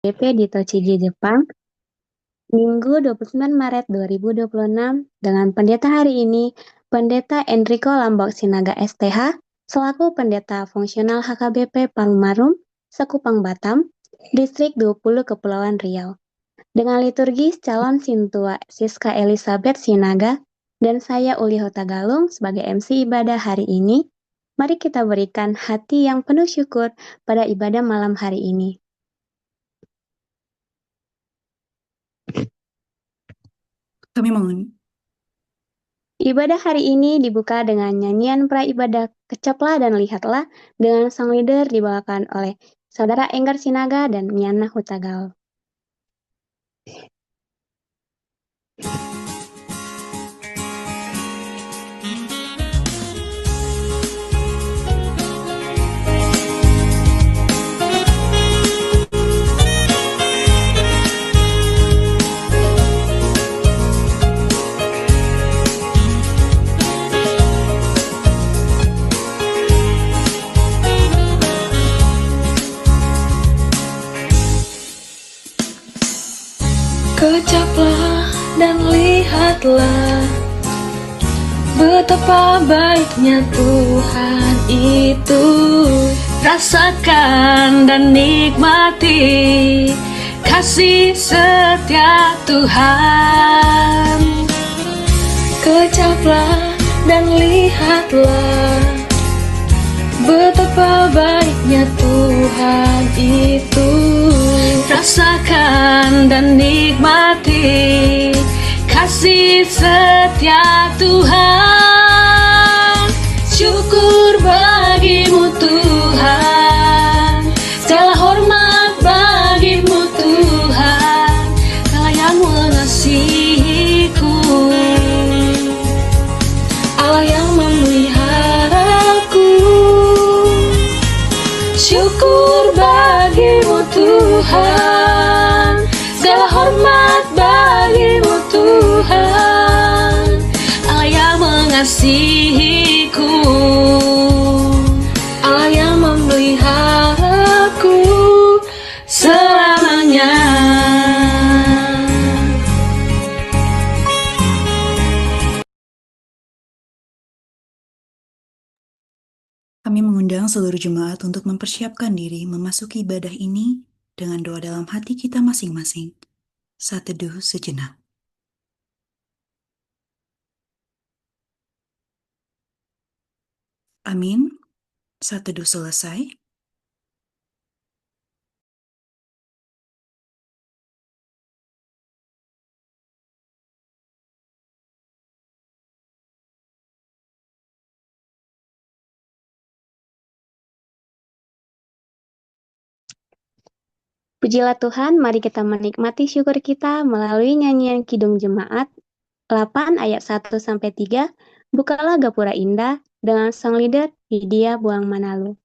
BP di Tochigi, Jepang, Minggu 29 Maret 2026, dengan pendeta hari ini, Pendeta Enrico Lambok Sinaga STH, selaku Pendeta Fungsional HKBP Palumarum, Sekupang Batam, Distrik 20 Kepulauan Riau. Dengan liturgis calon Sintua Siska Elizabeth Sinaga, dan saya Uli Hotagalung sebagai MC ibadah hari ini, mari kita berikan hati yang penuh syukur pada ibadah malam hari ini. Kami mohon. Ibadah hari ini dibuka dengan nyanyian praibadah Kecaplah dan Lihatlah dengan sang leader dibawakan oleh Saudara Enggar Sinaga dan Miana Hutagal. Kecaplah dan lihatlah betapa baiknya Tuhan itu. Rasakan dan nikmati kasih setia Tuhan. Kecaplah dan lihatlah betapa baiknya Tuhan itu. Rasakan dan nikmati kasih setia Tuhan. Syukur bagimu Tuhan, segala hormat bagimu Tuhan, Allah yang mengasihiku, Allah yang memeliharaku. Syukur bagimu Tuhan, segala hormat bagimu Tuhan, Allah yang mengasihiku, Allah yang memeliharaku selamanya. Kami mengundang seluruh jemaat untuk mempersiapkan diri memasuki ibadah ini dengan doa dalam hati kita masing-masing. Saat teduh sejenak. Amin. Saat teduh selesai. Pujilah Tuhan, mari kita menikmati syukur kita melalui nyanyian Kidung Jemaat 8 ayat 1-3, Bukalah Gapura Indah dengan sang leader Widya Buang Manalu.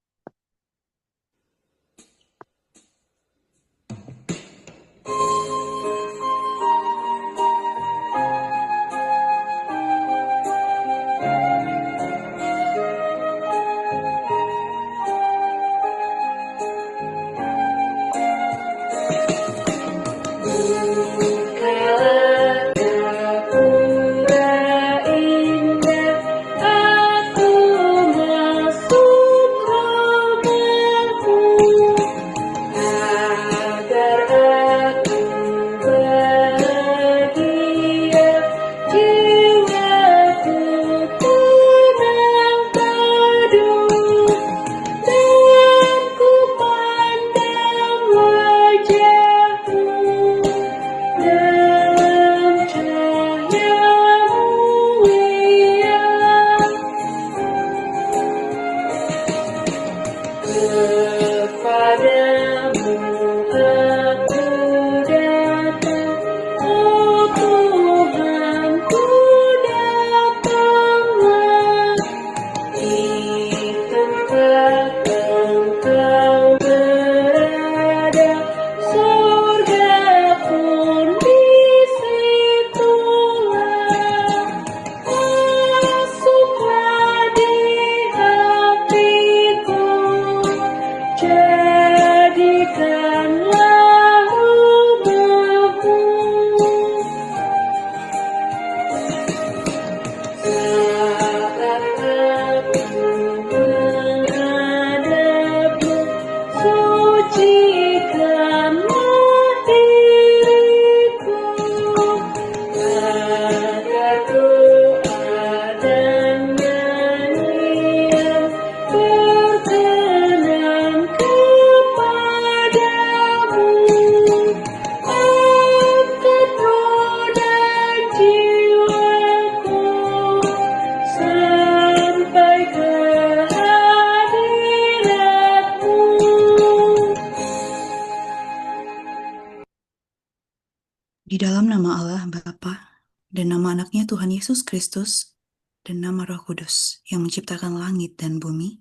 Di dalam nama Allah Bapa dan nama anaknya Tuhan Yesus Kristus dan nama Roh Kudus yang menciptakan langit dan bumi.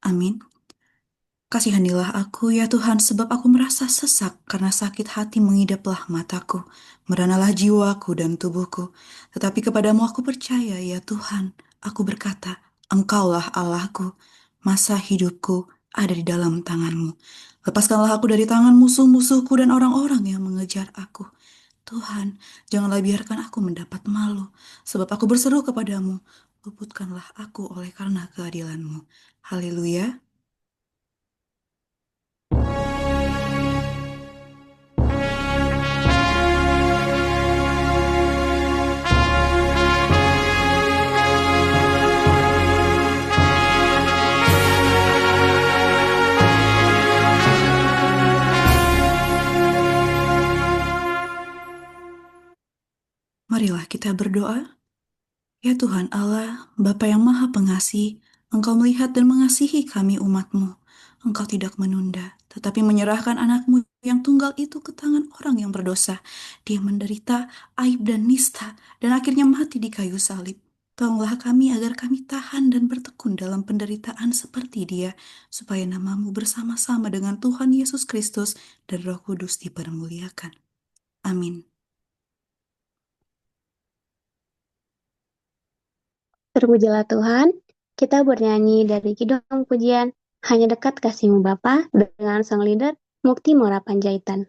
Amin. Kasihanilah aku ya Tuhan, sebab aku merasa sesak karena sakit hati mengidaplah mataku, meranalah jiwaku dan tubuhku. Tetapi kepadamu aku percaya ya Tuhan, aku berkata, Engkaulah Allahku, masa hidupku ada di dalam tangan-Mu. Lepaskanlah aku dari tangan musuh-musuhku dan orang-orang yang mengejar aku. Tuhan, janganlah biarkan aku mendapat malu, sebab aku berseru kepadamu, luputkanlah aku oleh karena keadilan-Mu. Haleluya. Marilah kita berdoa. Ya Tuhan Allah, Bapa yang Maha Pengasih, Engkau melihat dan mengasihi kami umat-Mu. Engkau tidak menunda, tetapi menyerahkan anak-Mu yang tunggal itu ke tangan orang yang berdosa. Dia menderita aib dan nista, dan akhirnya mati di kayu salib. Tolonglah kami agar kami tahan dan bertekun dalam penderitaan seperti dia, supaya nama-Mu bersama-sama dengan Tuhan Yesus Kristus dan Roh Kudus dipermuliakan. Amin. Terpujilah Tuhan, kita bernyanyi dari Kidung Pujian, Hanya Dekat Kasih-Mu Bapa, dengan sang leader Mukti Mora Panjaitan.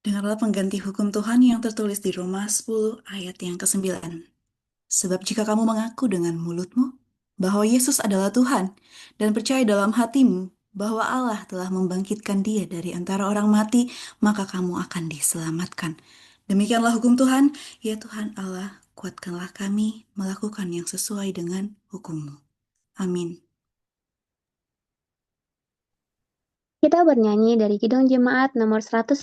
Dengarlah pengganti hukum Tuhan yang tertulis di Roma 10 ayat yang ke-9. Sebab jika kamu mengaku dengan mulutmu bahwa Yesus adalah Tuhan dan percaya dalam hatimu bahwa Allah telah membangkitkan dia dari antara orang mati, maka kamu akan diselamatkan. Demikianlah hukum Tuhan, ya Tuhan Allah, kuatkanlah kami melakukan yang sesuai dengan hukum-Mu. Amin. Kita bernyanyi dari Kidung Jemaat nomor 187,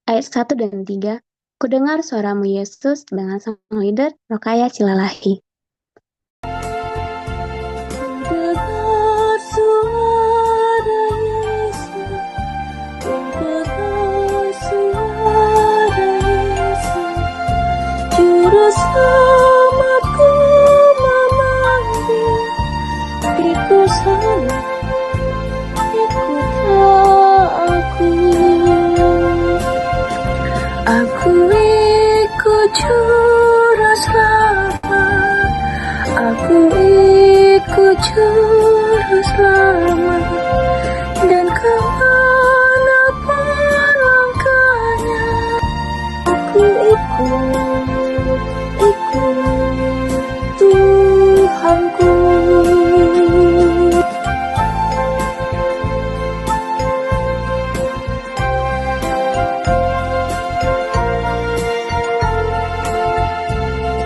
ayat 1 dan 3, Kudengar Suaramu Yesus, dengan sang leader Rokaya Cilalahi. Dengar suara Yesus, dengar suara Yesus, juru selamat, aku ikut juru selamat, dan kemanapun langkahnya, aku ikut Tuhanku.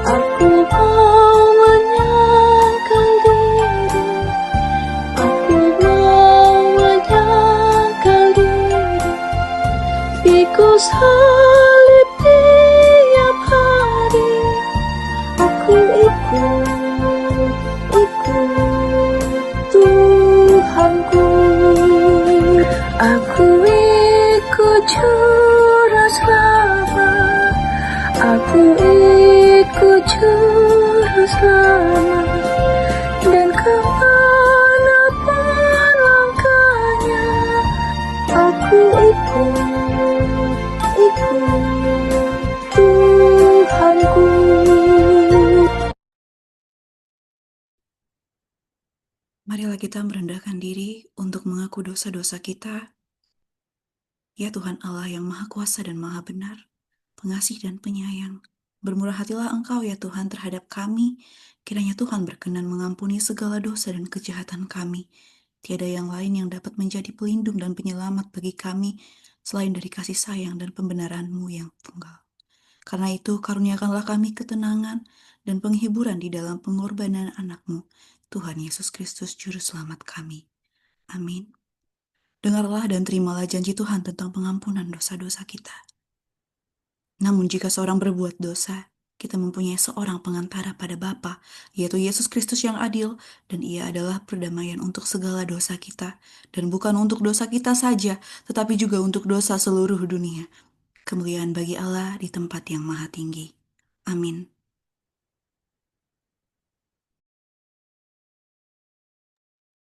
Aku mau menyangkal diri, aku mau menyangkal diri, pikul salib tiap hari. Aku ikut Tuhanku. Aku ikut juru selamat, aku ikut juru selamat, dan kemanapun langkahnya, aku ikut Tuhanku. Marilah kita merendahkan diri untuk mengaku dosa-dosa kita. Ya Tuhan Allah yang Maha Kuasa dan Maha Benar, pengasih dan penyayang, bermurah hatilah Engkau ya Tuhan terhadap kami. Kiranya Tuhan berkenan mengampuni segala dosa dan kejahatan kami. Tiada yang lain yang dapat menjadi pelindung dan penyelamat bagi kami selain dari kasih sayang dan pembenaran-Mu yang tunggal. Karena itu karuniakanlah kami ketenangan dan penghiburan di dalam pengorbanan anak-Mu, Tuhan Yesus Kristus Juru Selamat kami. Amin. Dengarlah dan terimalah janji Tuhan tentang pengampunan dosa-dosa kita. Namun jika seorang berbuat dosa, kita mempunyai seorang pengantara pada Bapa, yaitu Yesus Kristus yang adil, dan Ia adalah perdamaian untuk segala dosa kita, dan bukan untuk dosa kita saja, tetapi juga untuk dosa seluruh dunia. Kemuliaan bagi Allah di tempat yang maha tinggi. Amin.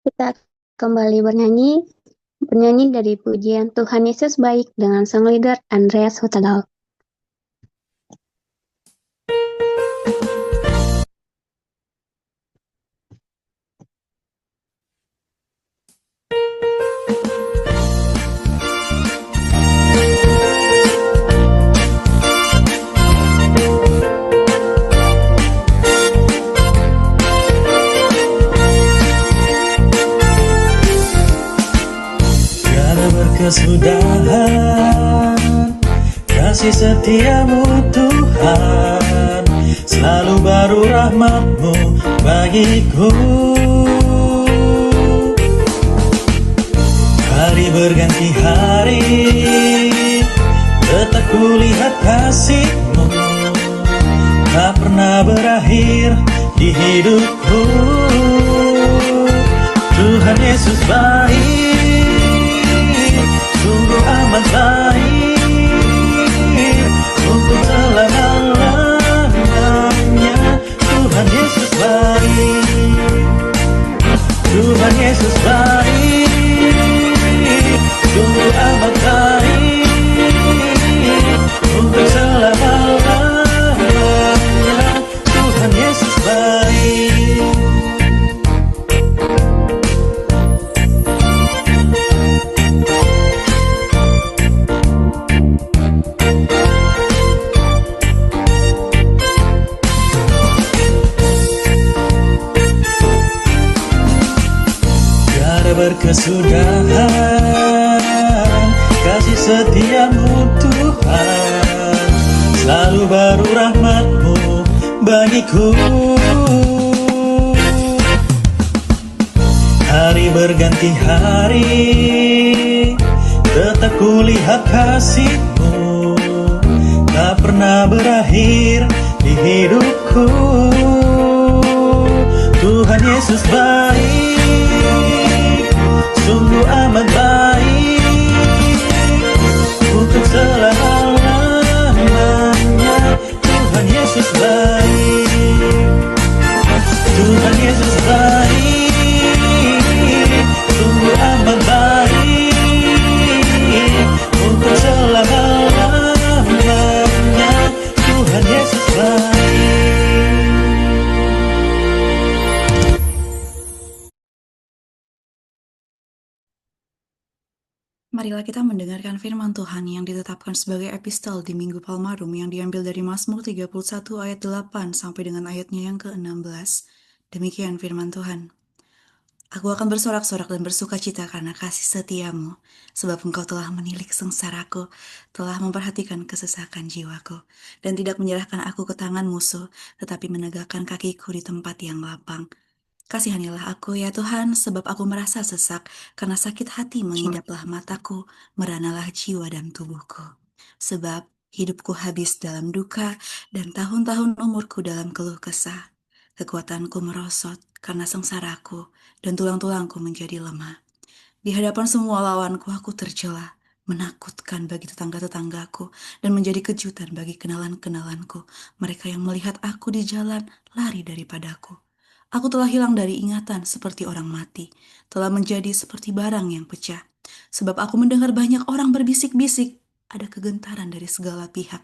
Kita kembali bernyanyi dari pujian Tuhan Yesus Baik dengan sang leader Andreas Hutagal. Kesudahan kasih setiamu Tuhan, selalu baru rahmat-Mu bagiku. Hari berganti hari, tetap kulihat kasih-Mu, tak pernah berakhir di hidupku. Tuhan Yesus baik, sungguh amat baik, untuk selama-lamanya. Tuhan Yesus baik, Tuhan Yesus baik, sungguh amat baik, untuk selama-lamanya. Tuhan Yesus baik. Berkesudahan kasih setiamu Tuhan, selalu baru rahmat-Mu bagiku. Hari berganti hari, tetap kulihat kasih-Mu, tak pernah berakhir di hidupku. Tuhan Yesus baik, sungguh amat baik, untuk selama-lamanya. Tuhan Yesus baik, Tuhan Yesus baik, sungguh amat baik, untuk selama-lamanya. Tuhan Yesus Marilah kita mendengarkan firman Tuhan yang ditetapkan sebagai epistel di Minggu Palmarum yang diambil dari Mazmur 31 ayat 8 sampai dengan ayatnya yang ke-16. Demikian firman Tuhan. Aku akan bersorak-sorak dan bersukacita karena kasih setiamu, sebab engkau telah menilik sengsaraku, telah memperhatikan kesesakan jiwaku, dan tidak menyerahkan aku ke tangan musuh, tetapi menegakkan kakiku di tempat yang lapang. Kasihanilah aku ya Tuhan, sebab aku merasa sesak, karena sakit hati mengidaplah mataku, meranalah jiwa dan tubuhku. Sebab hidupku habis dalam duka, dan tahun-tahun umurku dalam keluh kesah. Kekuatanku merosot karena sengsaraku, dan tulang-tulangku menjadi lemah. Di hadapan semua lawanku aku tercela, menakutkan bagi tetangga-tetanggaku, dan menjadi kejutan bagi kenalan-kenalanku. Mereka yang melihat aku di jalan lari daripadaku. Aku telah hilang dari ingatan seperti orang mati, telah menjadi seperti barang yang pecah. Sebab aku mendengar banyak orang berbisik-bisik, ada kegentaran dari segala pihak.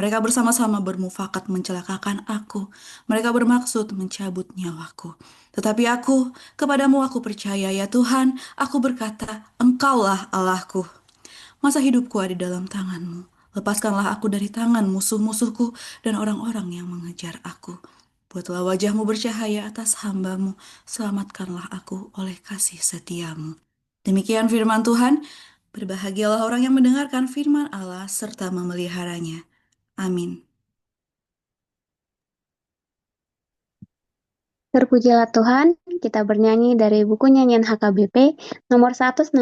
Mereka bersama-sama bermufakat mencelakakan aku. Mereka bermaksud mencabut nyawaku. Tetapi aku, kepadamu aku percaya ya Tuhan, aku berkata, Engkaulah Allahku. Masa hidupku ada dalam tangan-Mu. Lepaskanlah aku dari tangan musuh-musuhku dan orang-orang yang mengejar aku. Buatlah wajah-Mu bercahaya atas hamba-Mu. Selamatkanlah aku oleh kasih setia-Mu. Demikian firman Tuhan. Berbahagialah orang yang mendengarkan firman Allah serta memeliharanya. Amin. Terpujilah Tuhan, kita bernyanyi dari buku nyanyian HKBP nomor 169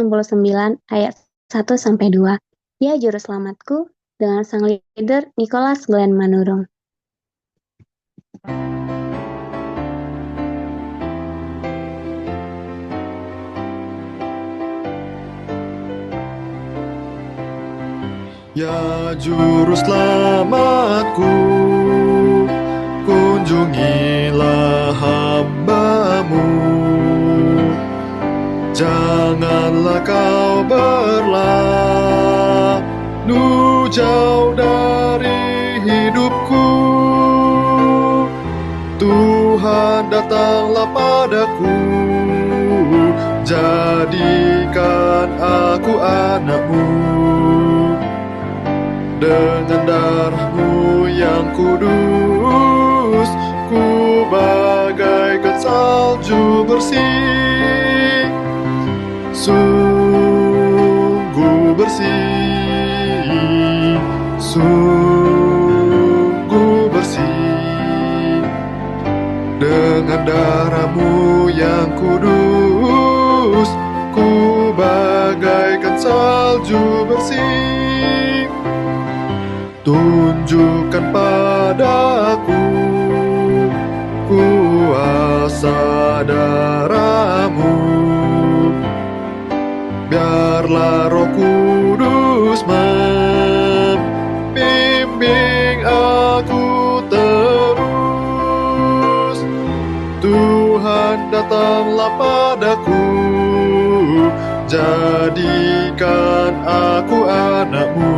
ayat 1 sampai 2. Ya Juru Selamatku dengan sang leader Nicholas Glenn Manurung. Ya Juru Selamatku, kunjungilah hamba-Mu. Janganlah kau berlalu jauh dari hidupku. Tuhan datanglah padaku, jadikan aku anak-Mu. Dengan darah-Mu yang kudus, ku bagaikan salju bersih, sungguh bersih, sungguh bersih. Dengan darah-Mu yang kudus, ku bagaikan salju bersih. Tunjukkan padaku kuasa darah-Mu. Biarlah Roh Kudus membimbing aku terus. Tuhan datanglah padaku, jadikan aku anak-Mu.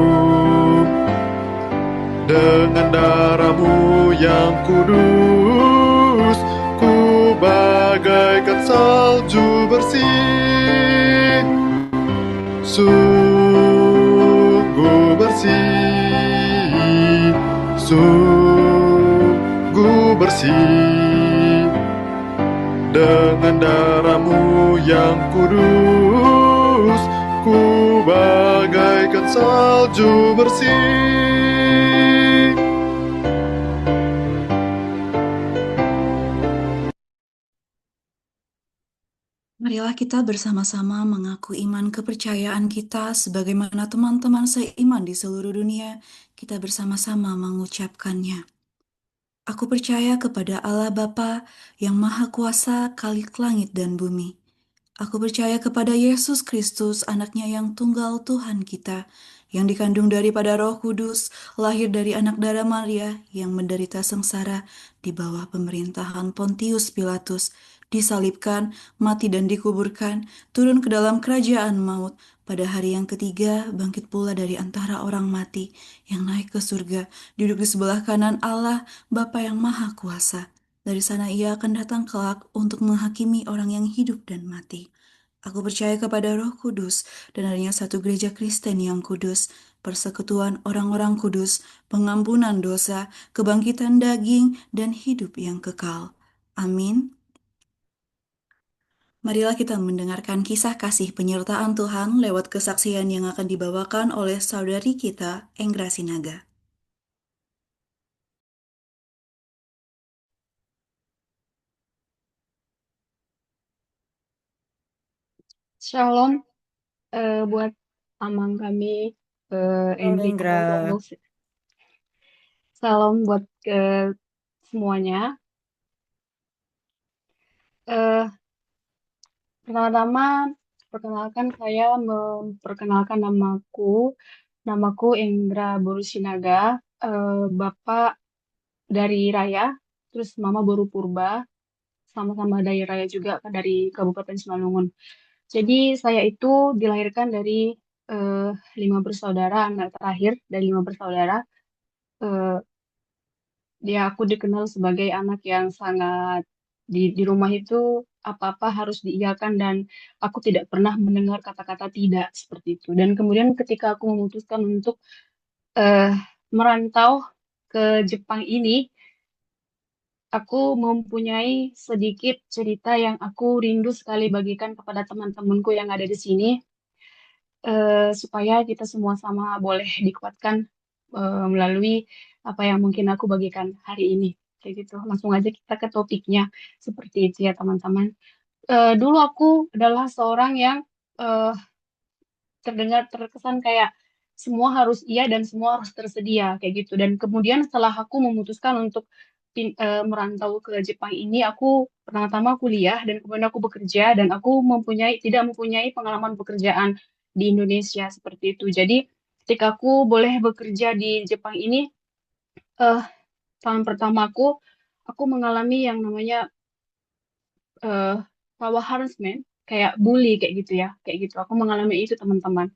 Dengan darah-Mu yang kudus, ku bagaikan salju bersih, sungguh bersih, sungguh bersih. Dengan darah-Mu yang kudus, ku bagaikan salju bersih. Marilah kita bersama-sama mengaku iman kepercayaan kita sebagaimana teman-teman seiman di seluruh dunia, kita bersama-sama mengucapkannya. Aku percaya kepada Allah Bapa yang Maha Kuasa, Khalik langit dan bumi. Aku percaya kepada Yesus Kristus, anaknya yang tunggal Tuhan kita, yang dikandung daripada Roh Kudus, lahir dari anak darah Maria, yang menderita sengsara di bawah pemerintahan Pontius Pilatus, disalibkan, mati dan dikuburkan, turun ke dalam kerajaan maut, pada hari yang ketiga bangkit pula dari antara orang mati, yang naik ke surga, duduk di sebelah kanan Allah, Bapa yang Maha Kuasa. Dari sana ia akan datang kelak untuk menghakimi orang yang hidup dan mati. Aku percaya kepada Roh Kudus dan adanya satu gereja Kristen yang kudus, persekutuan orang-orang kudus, pengampunan dosa, kebangkitan daging, dan hidup yang kekal. Amin. Marilah kita mendengarkan kisah kasih penyertaan Tuhan lewat kesaksian yang akan dibawakan oleh saudari kita, Enggra Sinaga. Shalom buat amang kami Enrico Enggra. Lombok. Salam buat semuanya. Eh, Pertama-tama perkenalkan saya memperkenalkan namaku. Namaku Enggra Borusinaga. Bapak dari Raya, terus Mama Boru Purba, sama-sama dari Raya juga dari Kabupaten Simalungun. Jadi saya itu dilahirkan dari 5 bersaudara, anak terakhir dari 5 bersaudara. Eh, aku dikenal sebagai anak yang sangat di rumah itu apa-apa harus diiyakan dan aku tidak pernah mendengar kata-kata tidak seperti itu. Dan kemudian ketika aku memutuskan untuk eh, merantau ke Jepang ini, aku mempunyai sedikit cerita yang aku rindu sekali bagikan kepada teman-temanku yang ada di sini, supaya kita semua sama boleh dikuatkan melalui apa yang mungkin aku bagikan hari ini. Kayak gitu. Langsung aja kita ke topiknya. Seperti itu ya teman-teman. Dulu aku adalah seorang yang eh, terdengar terkesan kayak semua harus iya dan semua harus tersedia kayak gitu. Dan kemudian setelah aku memutuskan untuk merantau ke Jepang ini, aku pertama-tama kuliah dan kemudian aku bekerja dan aku tidak mempunyai pengalaman pekerjaan di Indonesia seperti itu. Jadi ketika aku boleh bekerja di Jepang ini, eh, tahun pertama aku mengalami yang namanya eh power harassment, kayak bully kayak gitu ya, kayak gitu. Aku mengalami itu teman-teman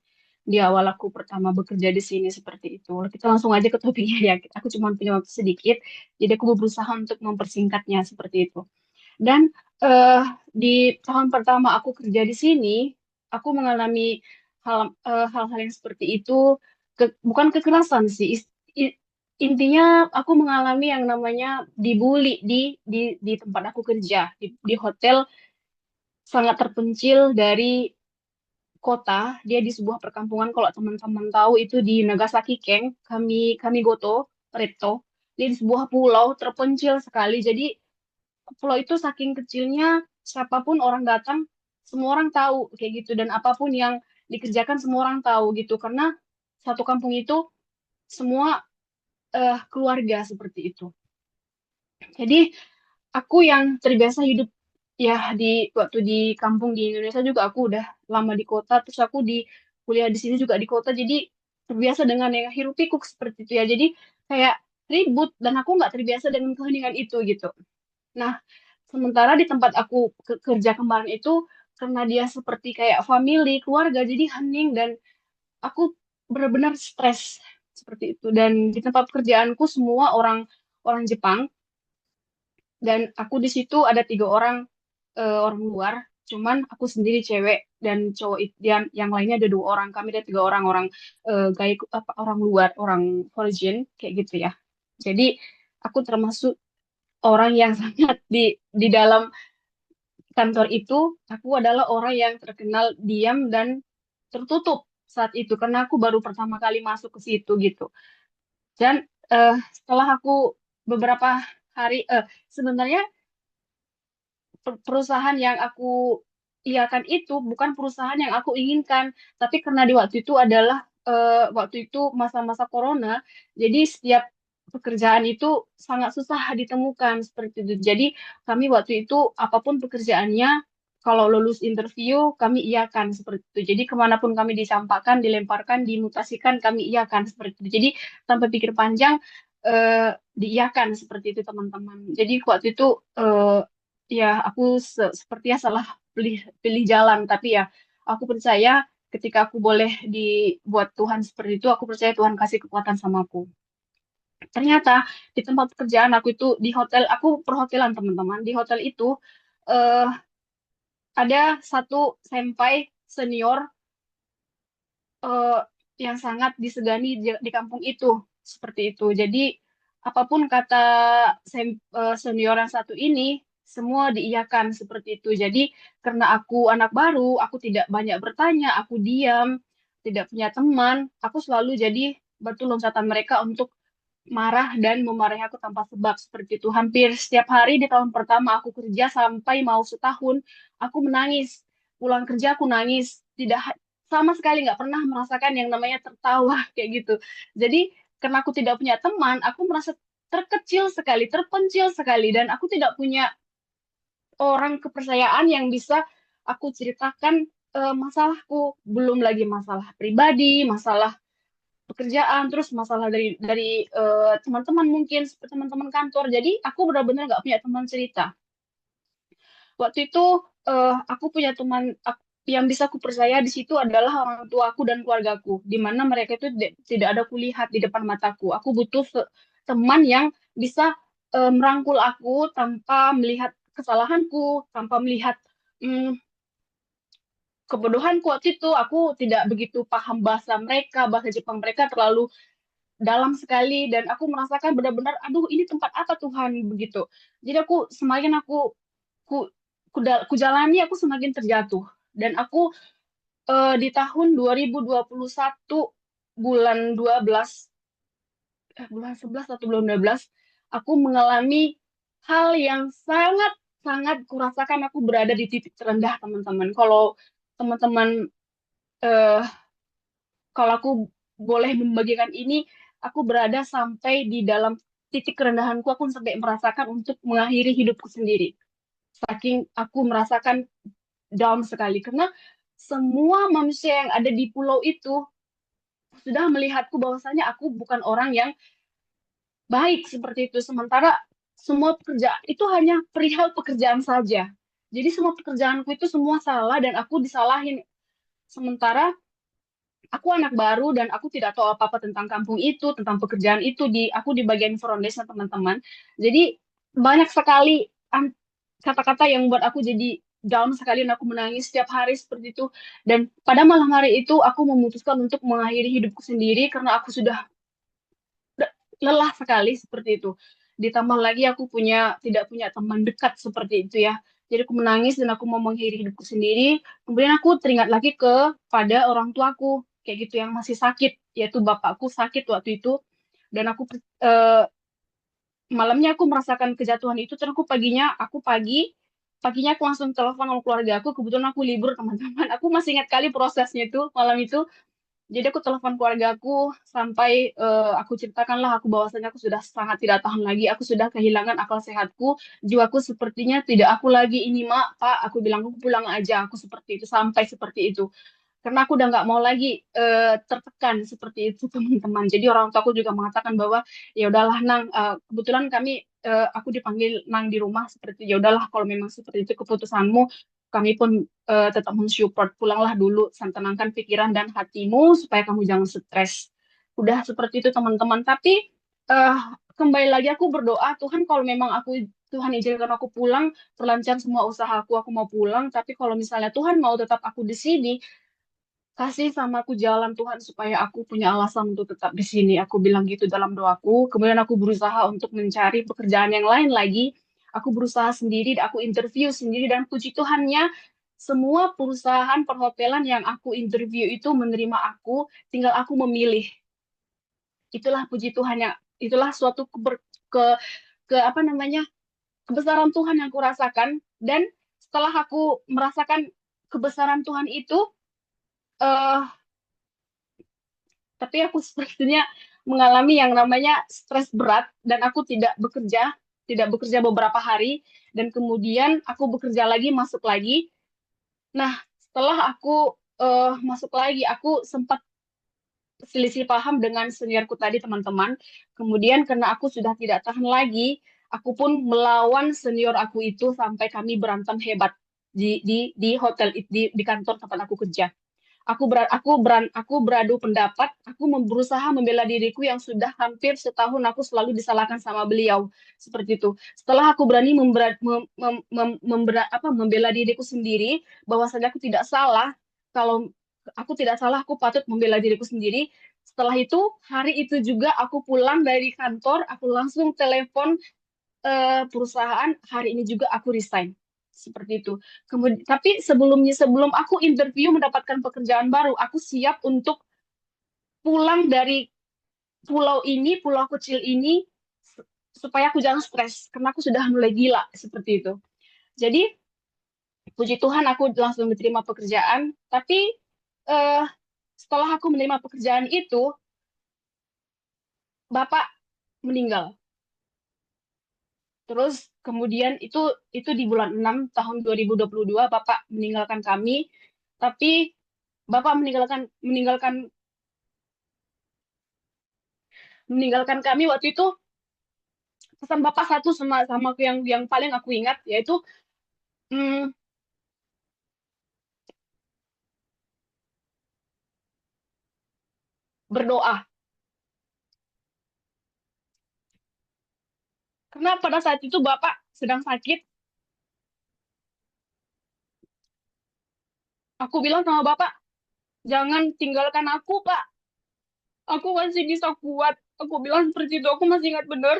di awal aku pertama bekerja di sini seperti itu. Kita langsung aja ke topiknya ya. Aku cuma punya waktu sedikit, jadi aku berusaha untuk mempersingkatnya seperti itu. Dan eh di tahun pertama aku kerja di sini, aku mengalami hal-hal yang seperti itu. Bukan kekerasan sih, intinya aku mengalami yang namanya dibully di tempat aku kerja di hotel sangat terpencil dari kota. Dia di sebuah perkampungan, kalau teman-teman tahu itu di Nagasaki Ken, Kamigoto Repto. Dia di sebuah pulau terpencil sekali. Jadi pulau itu saking kecilnya, siapapun orang datang, semua orang tahu kayak gitu. Dan apapun yang dikerjakan semua orang tahu gitu. Karena satu kampung itu semua keluarga seperti itu. Jadi aku yang terbiasa hidup ya waktu di kampung di Indonesia juga aku udah lama di kota, terus aku di kuliah di sini juga di kota, jadi terbiasa dengan yang hiruk pikuk seperti itu ya. Jadi kayak ribut dan aku nggak terbiasa dengan keheningan itu gitu. Nah, sementara di tempat aku kerja kemarin itu karena dia seperti kayak family, keluarga, jadi hening dan aku benar-benar stres seperti itu. Dan di tempat pekerjaanku semua orang orang Jepang dan aku di situ ada 3 orang orang luar, cuman aku sendiri cewek dan cowok dan yang lainnya ada 2 orang. Kami ada 3 orang orang gay apa orang luar, orang Foreign kayak gitu ya. Jadi aku termasuk orang yang sangat di dalam kantor itu, aku adalah orang yang terkenal diam dan tertutup saat itu karena aku baru pertama kali masuk ke situ gitu. Dan setelah aku beberapa hari sebenarnya perusahaan yang aku iakan itu bukan perusahaan yang aku inginkan, tapi karena di waktu itu adalah waktu itu masa-masa corona, jadi setiap pekerjaan itu sangat susah ditemukan seperti itu. Jadi kami waktu itu apapun pekerjaannya, kalau lulus interview kami iakan seperti itu. Jadi kemanapun kami dicampakkan, dilemparkan, dimutasikan kami iakan seperti itu. Jadi tanpa pikir panjang diiakan seperti itu teman-teman. Jadi waktu itu ya aku sepertinya salah pilih jalan, tapi ya aku percaya ketika aku boleh dibuat Tuhan seperti itu, aku percaya Tuhan kasih kekuatan sama aku. Ternyata di tempat pekerjaan aku itu di hotel, aku perhotelan teman-teman, di hotel itu eh ada satu senpai senior eh, yang sangat disegani di kampung itu, seperti itu. Jadi apapun kata senior yang satu ini, semua diiyakan seperti itu. Jadi karena aku anak baru, aku tidak banyak bertanya, aku diam, tidak punya teman, aku selalu jadi batu loncatan mereka untuk marah dan memarahi aku tanpa sebab seperti itu. Hampir setiap hari di tahun pertama aku kerja sampai mau setahun, aku menangis. Pulang kerja aku nangis. Tidak sama sekali nggak pernah merasakan yang namanya tertawa kayak gitu. Jadi karena aku tidak punya teman, aku merasa terkecil sekali, terpencil sekali, dan aku tidak punya orang kepercayaan yang bisa aku ceritakan masalahku. Belum lagi masalah pribadi, masalah pekerjaan, terus masalah dari teman-teman, mungkin seperti teman-teman kantor. Jadi aku benar-benar nggak punya teman cerita. Waktu itu aku punya teman yang bisa aku percaya di situ adalah orang tuaku dan keluargaku, di mana mereka itu tidak ada kulihat di depan mataku. Aku butuh teman yang bisa merangkul aku tanpa melihat kesalahanku, tanpa melihat mm, kebodohanku. Waktu itu aku tidak begitu paham bahasa Jepang mereka terlalu dalam sekali, dan aku merasakan benar-benar aduh ini tempat apa Tuhan begitu. Jadi aku semakin ku, ku jalani, aku semakin terjatuh, dan aku di tahun 2021 bulan 12 bulan 11 atau bulan 12 aku mengalami hal yang sangat sangat kurasakan. Aku berada di titik terendah, teman-teman. Kalau teman-teman eh, kalau aku boleh membagikan ini, aku berada sampai di dalam titik kerendahanku, aku sampai merasakan untuk mengakhiri hidupku sendiri. Saking aku merasakan down sekali, karena semua manusia yang ada di pulau itu sudah melihatku bahwasanya aku bukan orang yang baik seperti itu. Sementara semua pekerjaan itu hanya perihal pekerjaan saja. Jadi semua pekerjaanku itu semua salah dan aku disalahin. Sementara aku anak baru dan aku tidak tahu apa-apa tentang kampung itu, tentang pekerjaan itu. Aku di bagian front desk teman-teman. Jadi banyak sekali kata-kata yang buat aku jadi down sekali, dan aku menangis setiap hari seperti itu. Dan pada malam hari itu aku memutuskan untuk mengakhiri hidupku sendiri karena aku sudah lelah sekali seperti itu. Ditambah lagi aku tidak punya teman dekat seperti itu ya. Jadi aku menangis dan aku mau mengakhiri hidupku sendiri. Kemudian aku teringat lagi kepada orang tuaku kayak gitu yang masih sakit, yaitu bapakku sakit waktu itu. Dan eh, malamnya aku merasakan kejatuhan itu. Terus paginya aku langsung telepon sama keluarga aku. Kebetulan aku libur, teman-teman. Aku masih ingat kali prosesnya itu malam itu. Jadi aku telepon keluarga aku sampai aku ceritakanlah aku bahwasanya aku sudah sangat tidak tahan lagi. Aku sudah kehilangan akal sehatku. Jiwaku sepertinya tidak aku lagi ini, Mak, Pak. Aku bilang aku pulang aja. Aku seperti itu, sampai seperti itu. Karena aku udah nggak mau lagi tertekan seperti itu, teman-teman. Jadi orang tua aku juga mengatakan bahwa ya udahlah Nang, kebetulan aku dipanggil Nang di rumah seperti ya udahlah kalau memang seperti itu keputusanmu, kami pun tetap mensupport. Pulanglah dulu, tenangkan pikiran dan hatimu supaya kamu jangan stres. Udah seperti itu, teman-teman. Tapi eh, kembali lagi aku berdoa, Tuhan kalau memang Tuhan izinkan aku pulang, perlancar semua usahaku, aku mau pulang. Tapi kalau misalnya Tuhan mau tetap aku di sini, kasih sama aku jalan Tuhan supaya aku punya alasan untuk tetap di sini. Aku bilang gitu dalam doaku. Kemudian aku berusaha untuk mencari pekerjaan yang lain lagi. Aku berusaha sendiri, aku interview sendiri, dan puji Tuhannya semua perusahaan perhotelan yang aku interview itu menerima aku, tinggal aku memilih. Itulah puji Tuhan itulah suatu apa namanya, kebesaran Tuhan yang aku rasakan. Dan setelah aku merasakan kebesaran Tuhan itu, eh tapi aku sepertinya mengalami yang namanya stres berat, dan aku tidak bekerja beberapa hari, dan kemudian aku bekerja lagi, masuk lagi. Nah, setelah aku masuk lagi, aku sempat selisih paham dengan seniorku tadi, teman-teman. Kemudian karena aku sudah tidak tahan lagi, aku pun melawan senior aku itu sampai kami berantem hebat di hotel, di kantor tempat aku kerja. Aku beradu pendapat. Aku berusaha membela diriku yang sudah hampir setahun aku selalu disalahkan sama beliau seperti itu. Setelah aku berani membela diriku sendiri, bahwasanya aku tidak salah. Kalau aku tidak salah, aku patut membela diriku sendiri. Setelah itu, hari itu juga aku pulang dari kantor, aku langsung telepon perusahaan, hari ini juga aku resign. Seperti itu. Kemudian, tapi sebelum aku interview mendapatkan pekerjaan baru, aku siap untuk pulang dari pulau kecil ini, supaya aku jangan stres, karena aku sudah mulai gila, seperti itu. Jadi, puji Tuhan aku langsung diterima pekerjaan, tapi eh, setelah aku menerima pekerjaan itu, Bapak meninggal. Terus kemudian itu di bulan 6 tahun 2022 Bapak meninggalkan kami, tapi Bapak meninggalkan kami waktu itu. Pesan Bapak satu sama aku yang paling aku ingat, yaitu hmm, berdoa. Karena pada saat itu Bapak sedang sakit. Aku bilang sama Bapak, jangan tinggalkan aku, Pak. Aku masih bisa kuat. Aku bilang seperti itu. Aku masih ingat benar.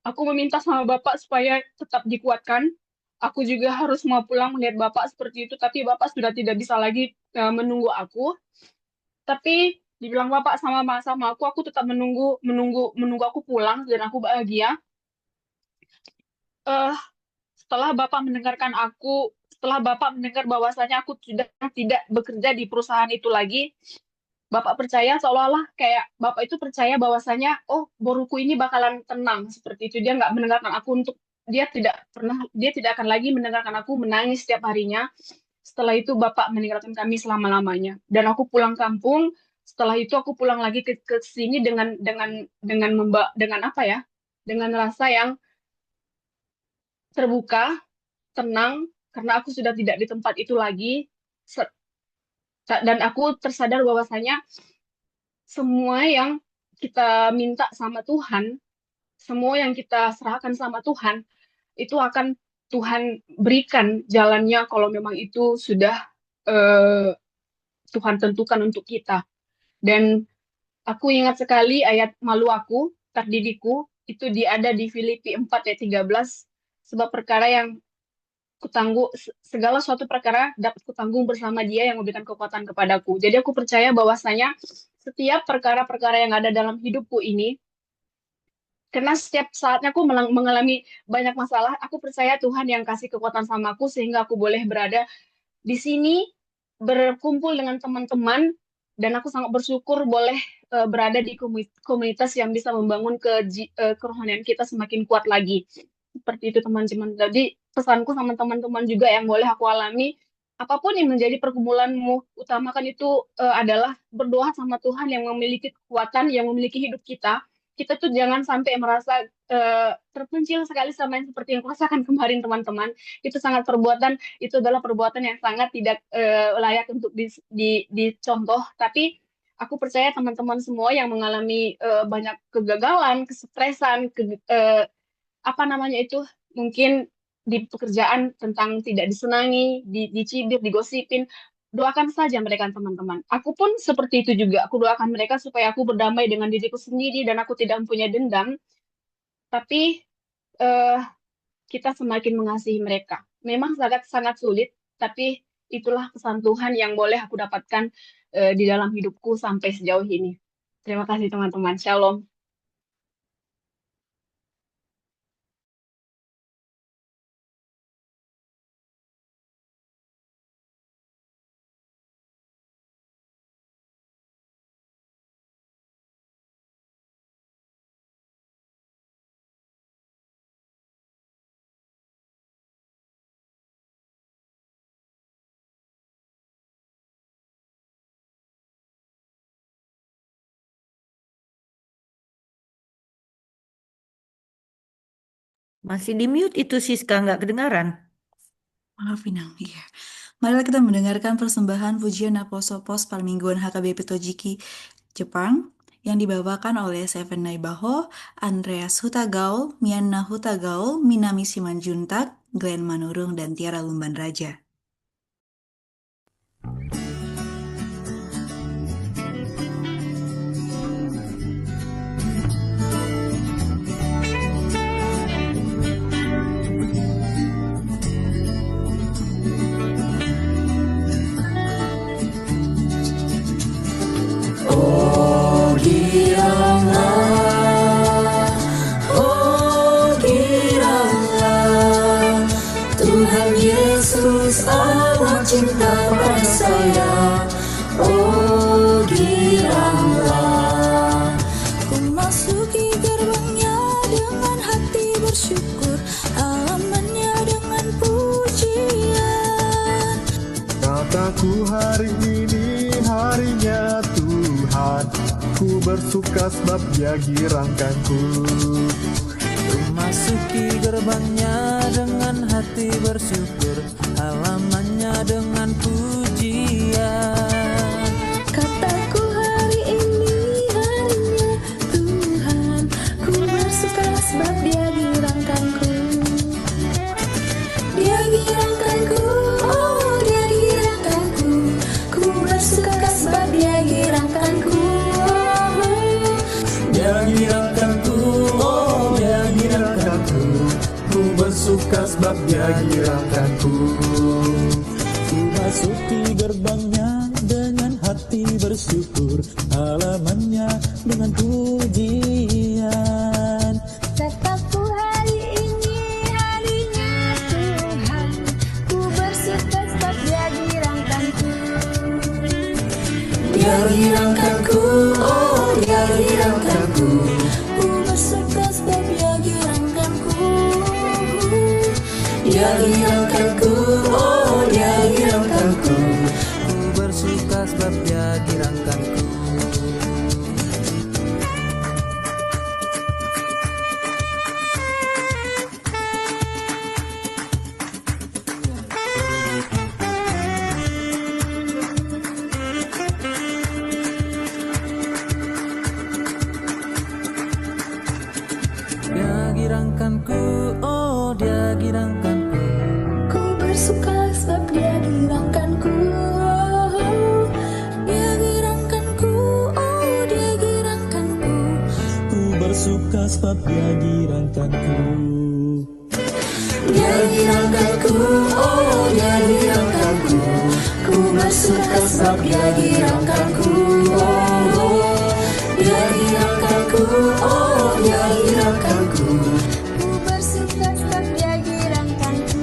Aku meminta sama Bapak supaya tetap dikuatkan. Aku juga harus mau pulang melihat Bapak seperti itu, tapi Bapak sudah tidak bisa lagi menunggu aku. Tapi dibilang Bapak sama aku tetap menunggu aku pulang dan aku bahagia. Eh, setelah Bapak mendengarkan aku, setelah Bapak mendengar bahwasanya aku sudah tidak bekerja di perusahaan itu lagi, Bapak percaya seolah-olah kayak Bapak itu percaya bahwasanya, oh, boruku ini bakalan tenang seperti itu. Dia nggak mendengarkan aku untuk dia tidak akan lagi mendengarkan aku menangis setiap harinya. Setelah itu Bapak meninggalkan kami selama-lamanya dan aku pulang kampung. Setelah itu aku pulang lagi ke sini dengan apa ya? Dengan rasa yang terbuka, tenang karena aku sudah tidak di tempat itu lagi. Dan aku tersadar bahwasanya semua yang kita minta sama Tuhan, semua yang kita serahkan sama Tuhan, itu akan Tuhan berikan jalannya kalau memang itu sudah eh, Tuhan tentukan untuk kita. Dan aku ingat sekali ayat malu aku, terdidikku, itu ada di Filipi 4 ayat 13, sebab perkara yang kutanggung, segala suatu perkara dapat kutanggung bersama Dia yang memberikan kekuatan kepadaku. Jadi aku percaya bahwasanya setiap perkara-perkara yang ada dalam hidupku ini, karena setiap saatnya aku mengalami banyak masalah, aku percaya Tuhan yang kasih kekuatan sama aku sehingga aku boleh berada di sini berkumpul dengan teman-teman, dan aku sangat bersyukur boleh berada di komunitas yang bisa membangun kerohanian kita semakin kuat lagi. Seperti itu teman-teman. Jadi pesanku sama teman-teman juga yang boleh aku alami, apapun yang menjadi pergumulanmu, utamakan itu adalah berdoa sama Tuhan yang memiliki kekuatan, yang memiliki hidup kita. Kita tuh jangan sampai merasa terpencil sekali sama yang seperti yang kurasakan kemarin teman-teman. Itu adalah perbuatan yang sangat tidak layak untuk dicontoh. Tapi aku percaya teman-teman semua yang mengalami banyak kegagalan, kesetresan, apa namanya itu, mungkin di pekerjaan tentang tidak disenangi, dicibir, digosipin, doakan saja mereka teman-teman. Aku pun seperti itu juga. Aku doakan mereka supaya aku berdamai dengan diriku sendiri dan aku tidak mempunyai dendam. Tapi eh, kita semakin mengasihi mereka. Memang sangat-sangat sulit, tapi itulah pesan Tuhan yang boleh aku dapatkan di dalam hidupku sampai sejauh ini. Terima kasih teman-teman. Shalom. Masih di mute itu Siska, nggak kedengaran. Maafin aku, iya. Marilah kita mendengarkan persembahan pujian Aposopos Parmingguan HKBP Tojiki, Jepang, yang dibawakan oleh Seven Naibaho, Andreas Hutagaul, Mianna Hutagaul, Minami Simanjuntak, Glenn Manurung, dan Tiara Lumban Raja. Oh giranglah, Tuhan Yesus amat cinta pada saya. Oh giranglah, ku masuki gerbangnya dengan hati bersyukur, halamannya dengan pujian. Kataku hari ini harinya Tuhan, ku bersuka sebab Dia girangkanku. Masuki gerbangnya dengan hati bersyukur, halamannya dengan pujian. Kataku hari ini harinya Tuhan, ku bersuka sebab Dia girangkanku. Dia girangkanku, oh Dia girangkanku, ku bersuka sebab Dia girangkanku. Dia girangkanku, oh Dia girangkanku, ku bersuka sebab Dia girangkanku. Ku masuki gerbangnya dengan hati bersyukur, halamannya dengan pujian. Kataku hari ini harinya Tuhan, ku bersuka sebab Dia girangkanku. Dia girangkanku, oh Dia girangkanku, ku bersuka sebab Dia girangkanku. Dia girangkanku, oh Dia girangkanku, ku bersuka sebab Dia girangkanku. Dia girangkanku, oh Dia girangkanku, ku bersuka sebab Dia girangkanku. Dia girangkanku, oh Dia girangkanku, ku bersuka sebab Dia girangkanku. Dia girangkanku, oh Dia girangkanku, ku bersuka sebab Dia girangkanku. Dia girangkanku, oh Dia girangkanku, ku bersuka sebab Dia girangkanku.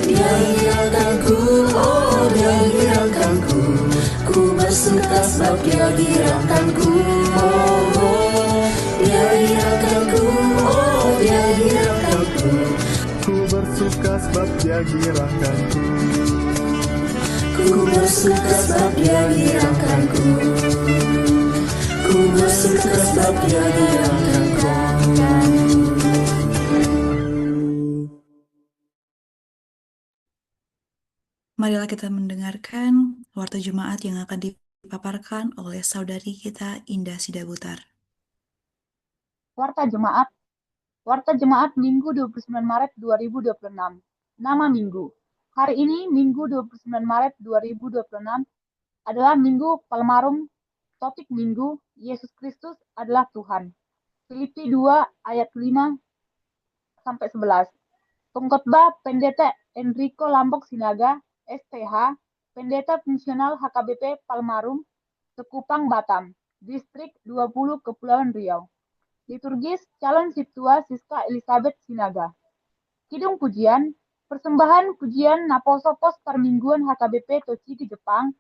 Dia girangkanku, oh Dia girangkanku, ku bersuka sebab Dia girangkanku. Dia girangkanku, oh Dia girangkanku, Ku bersuka sebab Dia girangkanku. ku bersuka sebab Dia girangkanku. Ku bersuka sebab Dia girangkanku. Marilah kita mendengarkan warta Jumat yang akan dipaparkan oleh saudari kita Indah Sidabutar. Warta Jemaat. Warta Jemaat Minggu 29 Maret 2026. Nama Minggu. Hari ini Minggu 29 Maret 2026 adalah Minggu Palmarum. Topik Minggu, Yesus Kristus adalah Tuhan. Filipi 2 ayat 5 sampai 11. Pengkhotbah Pendeta Enrico Lambok Sinaga, STH, Pendeta Fungsional HKBP Palmarum, Sekupang Batam, Distrik 20 Kepulauan Riau. Liturgis calon Siptua Siska Elizabeth Sinaga. Kidung pujian, persembahan pujian Naposopos Parmingguan HKBP Tochigi Jepang,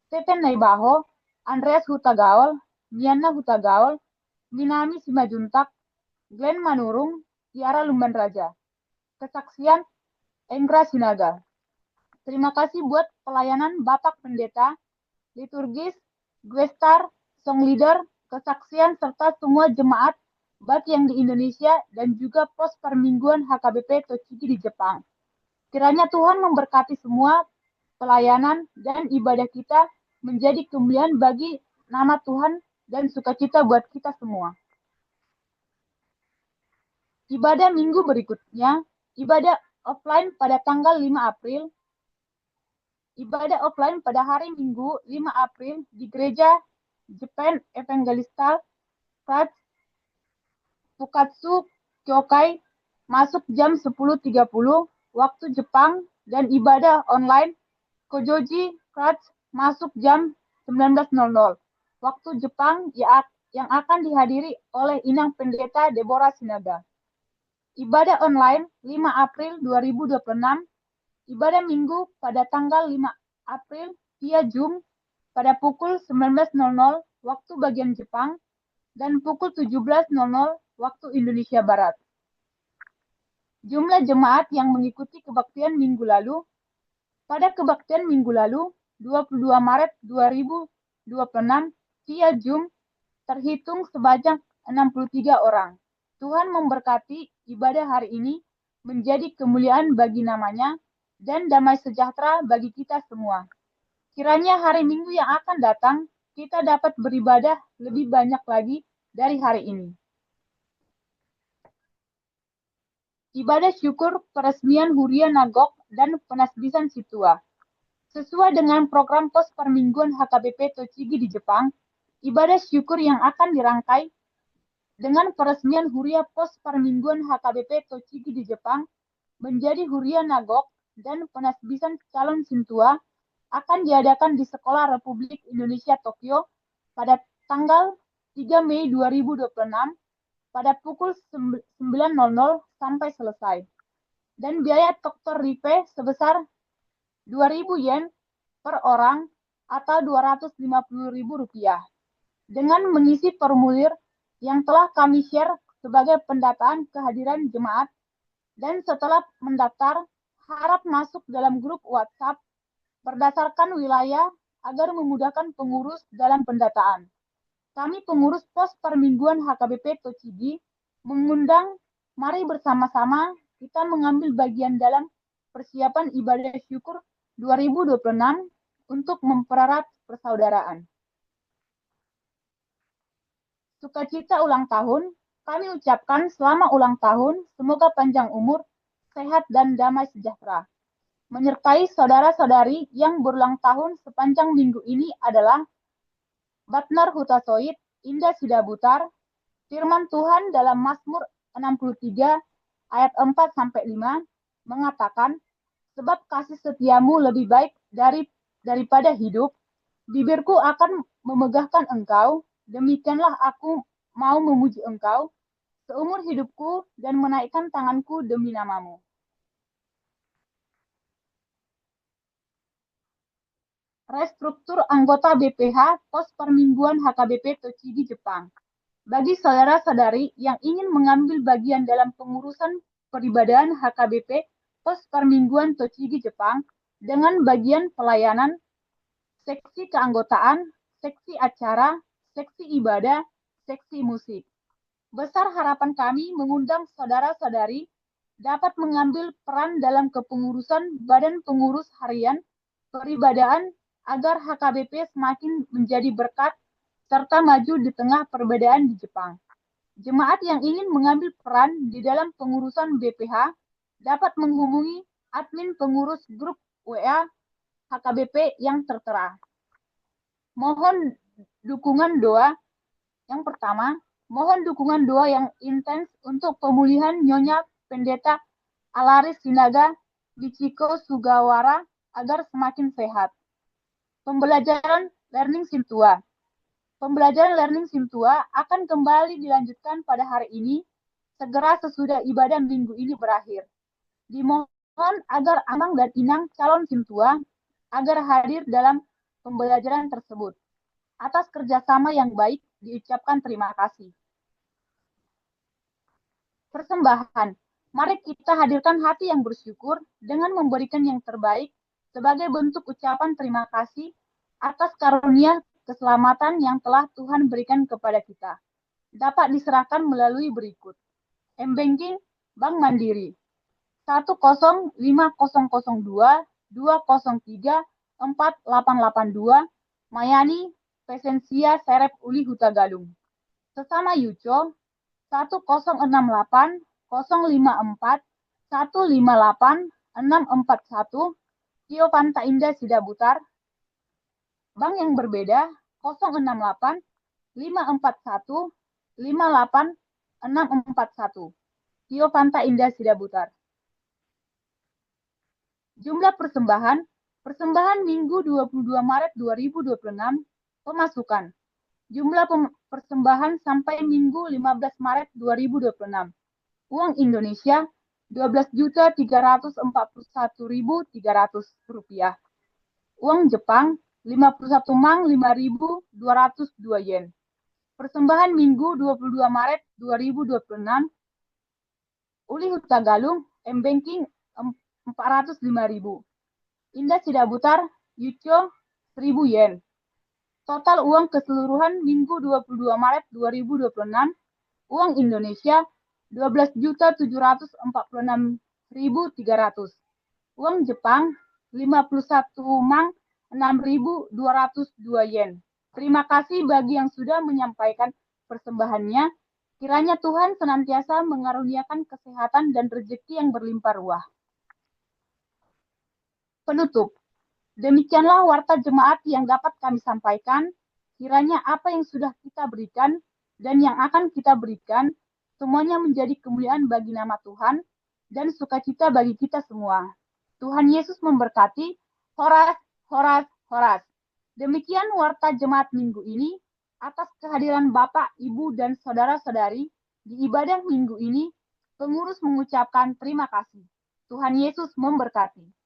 Seven Naibaho, Andreas Hutagaol, Mianna Hutagaol, Minami Simajuntak, Glenn Manurung, Tiara Lumban Raja. Kesaksian Enggra Sinaga. Terima kasih buat pelayanan Bapak Pendeta, liturgis, Guestar, Song Leader, kesaksian serta semua jemaat baik yang di Indonesia dan juga pos permingguan HKBP Tochigi di Jepang. Kiranya Tuhan memberkati semua pelayanan dan ibadah kita menjadi kemuliaan bagi nama Tuhan dan sukacita buat kita semua. Ibadah minggu berikutnya, ibadah offline pada tanggal 5 April. Ibadah offline pada hari Minggu 5 April di Gereja Japan Evangelistal Church Fukatsu Kyokai masuk jam 10.30 waktu Jepang, dan ibadah online Kojoji Church masuk jam 19.00 waktu Jepang yang akan dihadiri oleh Inang Pendeta Deborah Sinaga. Ibadah online 5 April 2026, ibadah minggu pada tanggal 5 April via Zoom pada pukul 19.00 waktu bagian Jepang dan pukul 17.00 waktu Indonesia Barat. Jumlah jemaat yang mengikuti kebaktian minggu lalu. Pada kebaktian minggu lalu, 22 Maret 2026 via Zoom terhitung sebanyak 63 orang. Tuhan memberkati ibadah hari ini menjadi kemuliaan bagi namanya dan damai sejahtera bagi kita semua. Kiranya hari Minggu yang akan datang, kita dapat beribadah lebih banyak lagi dari hari ini. Ibadah syukur peresmian Huria Nagok dan penasbisan Situa. Sesuai dengan program pos permingguan HKBP Tochigi di Jepang, ibadah syukur yang akan dirangkai dengan peresmian Huria pos permingguan HKBP Tochigi di Jepang menjadi Huria Nagok dan penasbisan calon Sintua akan diadakan di Sekolah Republik Indonesia Tokyo pada tanggal 3 Mei 2026 pada pukul 9.00 sampai selesai. Dan biaya Dr. Ripe sebesar 2.000 yen per orang atau Rp250.000 dengan mengisi formulir yang telah kami share sebagai pendataan kehadiran jemaat, dan setelah mendaftar harap masuk dalam grup WhatsApp berdasarkan wilayah agar memudahkan pengurus dalam pendataan. Kami pengurus pos permingguan HKBP Tochigi mengundang, mari bersama-sama kita mengambil bagian dalam persiapan ibadah syukur 2026 untuk mempererat persaudaraan. Sukacita ulang tahun, kami ucapkan selamat ulang tahun, semoga panjang umur, sehat dan damai sejahtera. Menyertai saudara-saudari yang berulang tahun sepanjang minggu ini adalah Batnar Hutasoit, Indah Sidabutar. Firman Tuhan dalam Mazmur 63 ayat 4-5 mengatakan, sebab kasih setiamu lebih baik daripada hidup, bibirku akan memegahkan engkau, demikianlah aku mau memuji engkau seumur hidupku dan menaikkan tanganku demi namamu. Restruktur anggota BPH pos permingguan HKBP Tochigi Jepang. Bagi saudara-saudari yang ingin mengambil bagian dalam pengurusan peribadahan HKBP pos permingguan Tochigi Jepang dengan bagian pelayanan, seksi keanggotaan, seksi acara, seksi ibadah, seksi musik. Besar harapan kami mengundang saudara-saudari dapat mengambil peran dalam kepengurusan badan pengurus harian peribadahan agar HKBP semakin menjadi berkat serta maju di tengah perbedaan di Jepang. Jemaat yang ingin mengambil peran di dalam pengurusan BPH dapat menghubungi admin pengurus grup WA HKBP yang tertera. Mohon dukungan doa. Yang pertama, mohon dukungan doa yang intens untuk pemulihan Nyonya Pendeta Alaris Sinaga Michiko Sugawara agar semakin sehat. Pembelajaran Learning Sintua. Pembelajaran Learning Sintua akan kembali dilanjutkan pada hari ini, segera sesudah ibadah minggu ini berakhir. Dimohon agar Amang dan Inang calon Sintua agar hadir dalam pembelajaran tersebut. Atas kerjasama yang baik, diucapkan terima kasih. Persembahan. Mari kita hadirkan hati yang bersyukur dengan memberikan yang terbaik sebagai bentuk ucapan terima kasih atas karunia keselamatan yang telah Tuhan berikan kepada kita. Dapat diserahkan melalui berikut. M-Banking Bank Mandiri 105002 203 4882 Mayani Pesensia Serep Uli Huta Galung. Sesama Yuco 1068 054 158 641 Tio Panta Indah Sidabutar. Bank yang berbeda 068 541 58 641 Tio Panta Indah Sidabutar. Jumlah persembahan Minggu 22 Maret 2026 pemasukan. Jumlah persembahan sampai Minggu 15 Maret 2026. Uang Indonesia Rp12.341.300. Uang Jepang 51 Mang 5.202 yen. Persembahan Minggu 22 Maret 2026. Uli Huta Galung M-Banking 405.000. Indah Sidabutar Yucho 1.000 yen. Total uang keseluruhan Minggu 22 Maret 2026 uang Indonesia 12.746.300. Uang Jepang 51 Mang 6.202 yen. Terima kasih bagi yang sudah menyampaikan persembahannya. Kiranya Tuhan senantiasa mengaruniakan kesehatan dan rezeki yang berlimpah ruah. Penutup. Demikianlah warta jemaat yang dapat kami sampaikan. Kiranya apa yang sudah kita berikan dan yang akan kita berikan, semuanya menjadi kemuliaan bagi nama Tuhan dan sukacita bagi kita semua. Tuhan Yesus memberkati. Horas, horas, horas. Demikian warta jemaat minggu ini. Atas kehadiran Bapak, Ibu, dan saudara-saudari di ibadah minggu ini, pengurus mengucapkan terima kasih. Tuhan Yesus memberkati.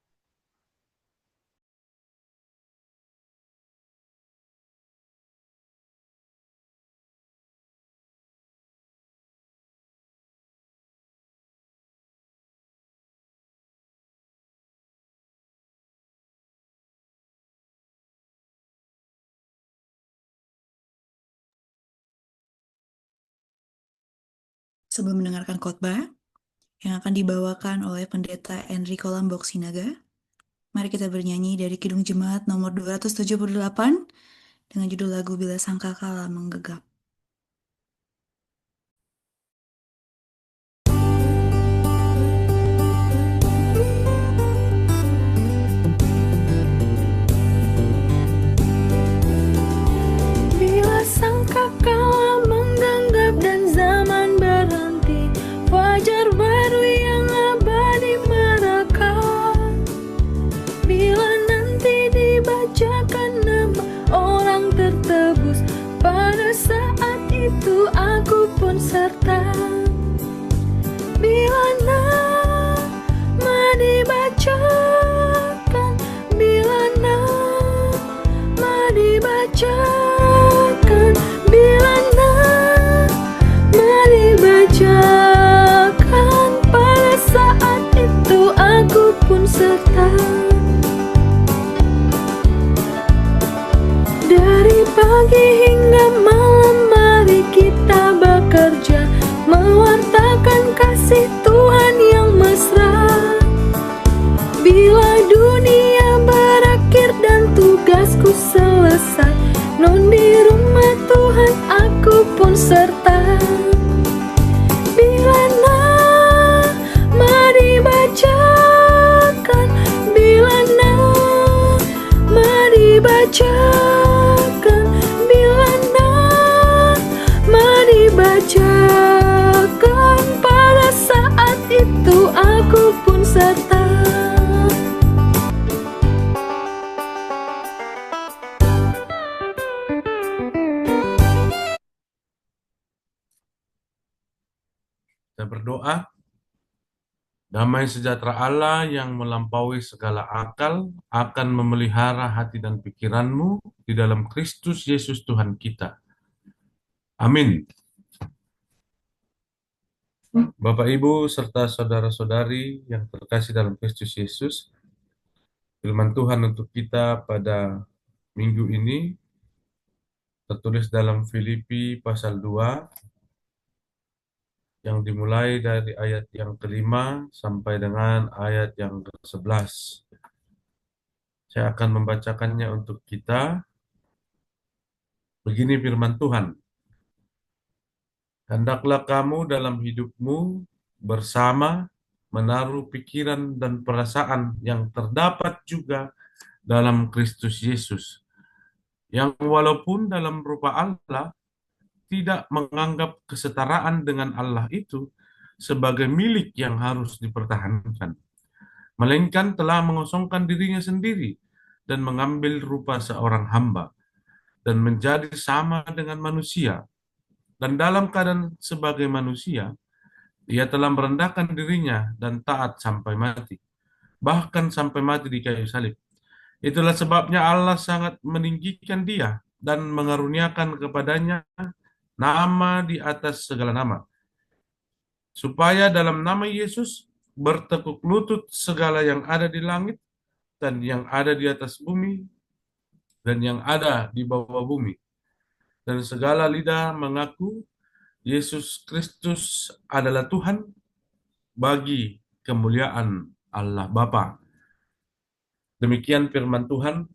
Sebelum mendengarkan khotbah yang akan dibawakan oleh Pendeta Enrico Lambok Sinaga, mari kita bernyanyi dari Kidung Jemaat nomor 278 dengan judul lagu Bila Sangkakala Menggegap. Bila sangkakala menggenggam dan zaman berhenti, fajar baru yang abadi merekam. Bila nanti dibacakan nama orang tertebus, pada saat itu aku pun serta. Bila nama dibacakan, bila nama dibacakan, bila nama dibacakan, pada saat itu aku pun serta. Dari pagi hingga malam mari kita bekerja, mewartakan kasih Tuhan yang mesra. Bila dunia berakhir dan tugasku selesai, non di rumah Tuhan aku pun serta. Bila nama dibacakan, bila nama dibacakan, bila nama dibacakan, pada saat itu aku pun serta. Kita berdoa. Damai sejahtera Allah yang melampaui segala akal akan memelihara hati dan pikiranmu di dalam Kristus Yesus Tuhan kita. Amin. Bapak, Ibu, serta saudara-saudari yang terkasih dalam Kristus Yesus, firman Tuhan untuk kita pada minggu ini tertulis dalam Filipi pasal 2 yang dimulai dari ayat yang kelima sampai dengan ayat yang ke-11. Saya akan membacakannya untuk kita. Begini firman Tuhan. Hendaklah kamu dalam hidupmu bersama menaruh pikiran dan perasaan yang terdapat juga dalam Kristus Yesus, yang walaupun dalam rupa Allah tidak menganggap kesetaraan dengan Allah itu sebagai milik yang harus dipertahankan, melainkan telah mengosongkan dirinya sendiri dan mengambil rupa seorang hamba dan menjadi sama dengan manusia. Dan dalam keadaan sebagai manusia, ia telah merendahkan dirinya dan taat sampai mati, bahkan sampai mati di kayu salib. Itulah sebabnya Allah sangat meninggikan dia dan mengaruniakan kepadanya nama di atas segala nama, supaya dalam nama Yesus bertekuk lutut segala yang ada di langit dan yang ada di atas bumi dan yang ada di bawah bumi, dan segala lidah mengaku Yesus Kristus adalah Tuhan, bagi kemuliaan Allah Bapa. Demikian firman Tuhan.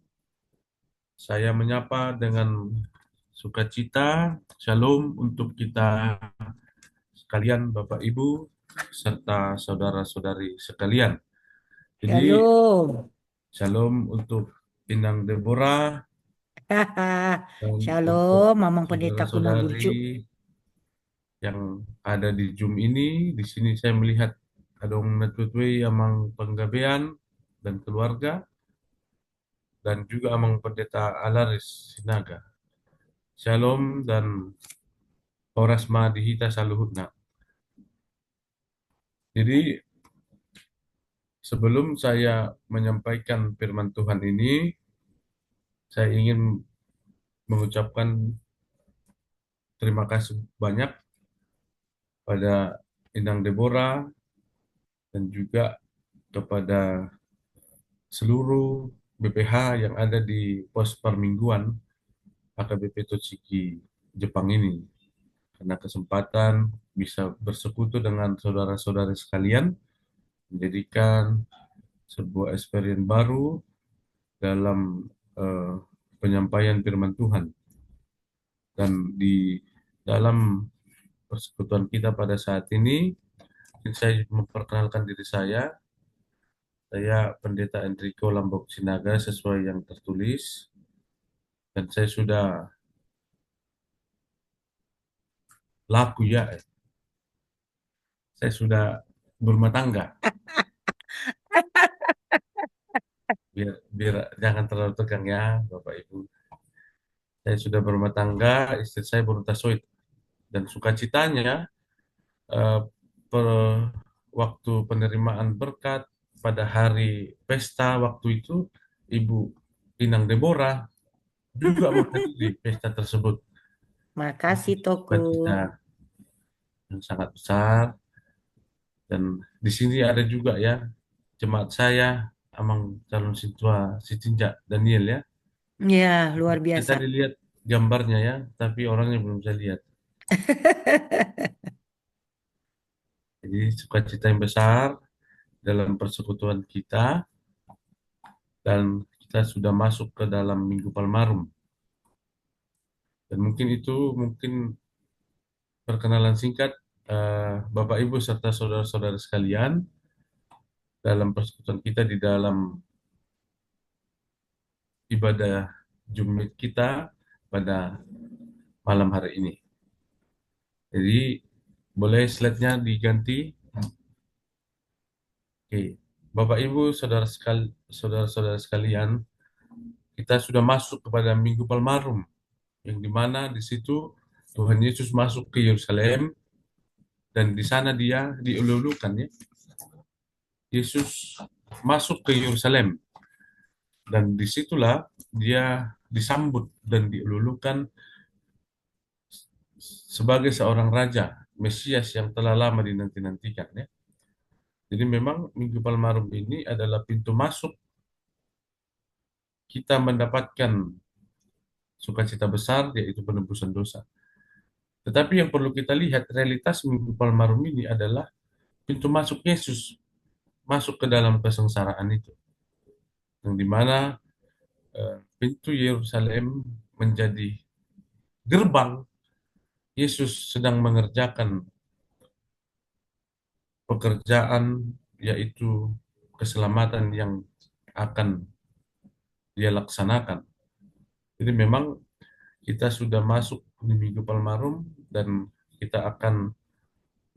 Saya menyapa dengan sukacita, shalom untuk kita sekalian, Bapak Ibu, serta saudara-saudari sekalian. Jadi, Shalom. shalom untuk Inang Deborah, dan untuk Shalom, Mamang Pendeta Kuna Burcu. saudara-saudari yang ada di Zoom ini. Di sini saya melihat adong natutui amang penggabean dan keluarga, dan juga amang pendeta Alaris Sinaga. Shalom dan oras madihita saluhutna. Jadi sebelum saya menyampaikan firman Tuhan ini, saya ingin mengucapkan terima kasih banyak pada Inang Deborah dan juga kepada seluruh BPH yang ada di pos permingguan AKBP Tochiki Jepang ini, karena kesempatan bisa bersekutu dengan saudara-saudara sekalian, menjadikan sebuah experience baru dalam penyampaian firman Tuhan. Dan di dalam persekutuan kita pada saat ini, saya memperkenalkan diri saya. Saya Pendeta Enrico Lambok Sinaga sesuai yang tertulis, dan saya sudah laku ya. Saya sudah berumah tangga. Biar jangan terlalu tegang ya, Bapak Ibu. Saya sudah berumah tangga, istri saya baru tasoid. Dan sukacitanya waktu penerimaan berkat pada hari pesta waktu itu, Ibu Inang Deborah juga menghadiri pesta tersebut. Makasih Toku. Sukacita yang sangat besar. Dan di sini ada juga ya jemaat saya, amang calon siswa Sitinja Daniel ya. Ya, luar Kita biasa. dilihat gambarnya ya, tapi orangnya belum bisa lihat. Jadi sukacita yang besar dalam persekutuan kita, dan kita sudah masuk ke dalam Minggu Palmarum. Dan mungkin itu perkenalan singkat Bapak Ibu serta saudara-saudara sekalian dalam persekutuan kita di dalam ibadah Jumat kita pada malam hari ini. Jadi boleh slide-nya diganti. Oke, Bapak Ibu saudara-saudara sekalian, kita sudah masuk kepada Minggu Palmarum, yang dimana di situ Tuhan Yesus masuk ke Yerusalem, dan di sana dia dielulukan ya. Yesus masuk ke Yerusalem, dan disitulah dia disambut dan dielulukan sebagai seorang raja Mesias yang telah lama dinanti-nantikan ya. Jadi memang Minggu Palmarum ini adalah pintu masuk kita mendapatkan sukacita besar, yaitu penebusan dosa. Tetapi yang perlu kita lihat, realitas Minggu Palmarum ini adalah pintu masuk Yesus masuk ke dalam kesengsaraan itu, yang dimana pintu Yerusalem menjadi gerbang Yesus sedang mengerjakan pekerjaan, yaitu keselamatan yang akan dia laksanakan. Jadi memang kita sudah masuk di Minggu Palmarum dan kita akan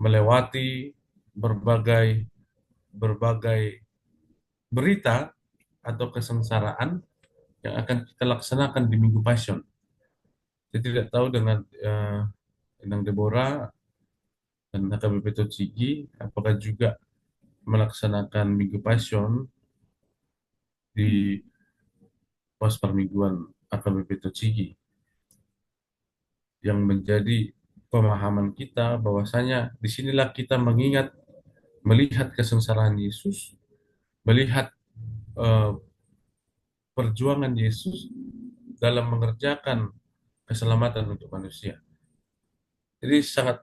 melewati berbagai berita atau kesengsaraan yang akan kita laksanakan di Minggu Passion. Saya tidak tahu dengan Endang Deborah dan HKBP Tochigi apakah juga melaksanakan Minggu Passion di pos permingguan HKBP Tochigi, yang menjadi pemahaman kita bahwasanya disinilah kita melihat kesengsaraan Yesus, melihat perjuangan Yesus dalam mengerjakan keselamatan untuk manusia. Jadi sangat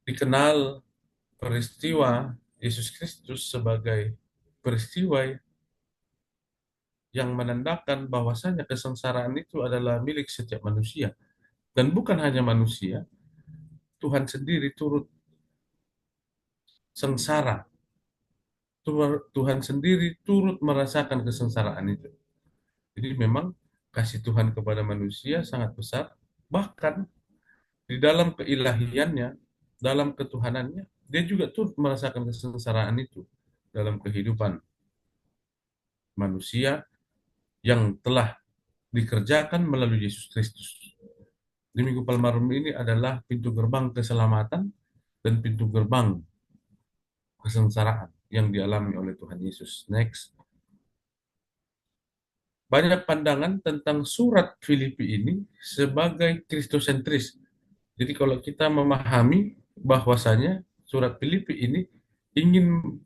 dikenal peristiwa Yesus Kristus sebagai peristiwa yang menandakan bahwasanya kesengsaraan itu adalah milik setiap manusia. Dan bukan hanya manusia, Tuhan sendiri turut sengsara. Tuhan sendiri turut merasakan kesengsaraan itu. Jadi memang kasih Tuhan kepada manusia sangat besar, bahkan di dalam keilahiannya, dalam ketuhanannya, dia juga turut merasakan kesengsaraan itu dalam kehidupan manusia yang telah dikerjakan melalui Yesus Kristus. Di Minggu Palmarum ini adalah pintu gerbang keselamatan dan pintu gerbang kesengsaraan yang dialami oleh Tuhan Yesus. Next. Banyak pandangan tentang surat Filipi ini sebagai kristosentris. Jadi kalau kita memahami bahwasanya surat Filipi ini ingin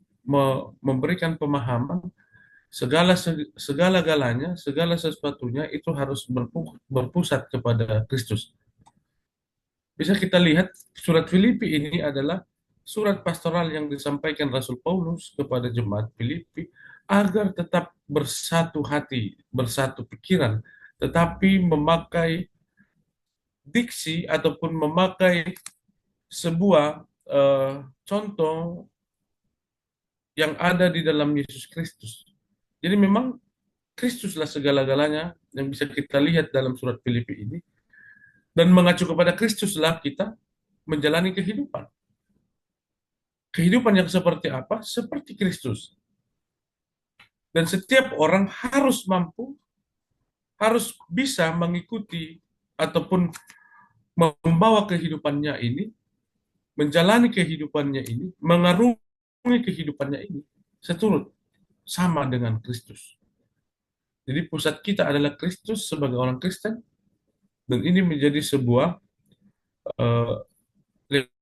memberikan pemahaman segala-galanya, segala sesuatunya itu harus berpusat kepada Kristus. Bisa kita lihat surat Filipi ini adalah surat pastoral yang disampaikan Rasul Paulus kepada jemaat Filipi agar tetap bersatu hati, bersatu pikiran, tetapi memakai diksi ataupun memakai sebuah contoh yang ada di dalam Yesus Kristus. Jadi memang Kristuslah segala-galanya yang bisa kita lihat dalam surat Filipi ini, dan mengacu kepada Kristuslah kita menjalani kehidupan. Kehidupan yang seperti apa? Seperti Kristus. Dan setiap orang harus mampu, harus bisa mengikuti ataupun membawa kehidupannya ini, menjalani kehidupannya ini, mengarungi kehidupannya ini seturut sama dengan Kristus. Jadi pusat kita adalah Kristus sebagai orang Kristen, dan ini menjadi sebuah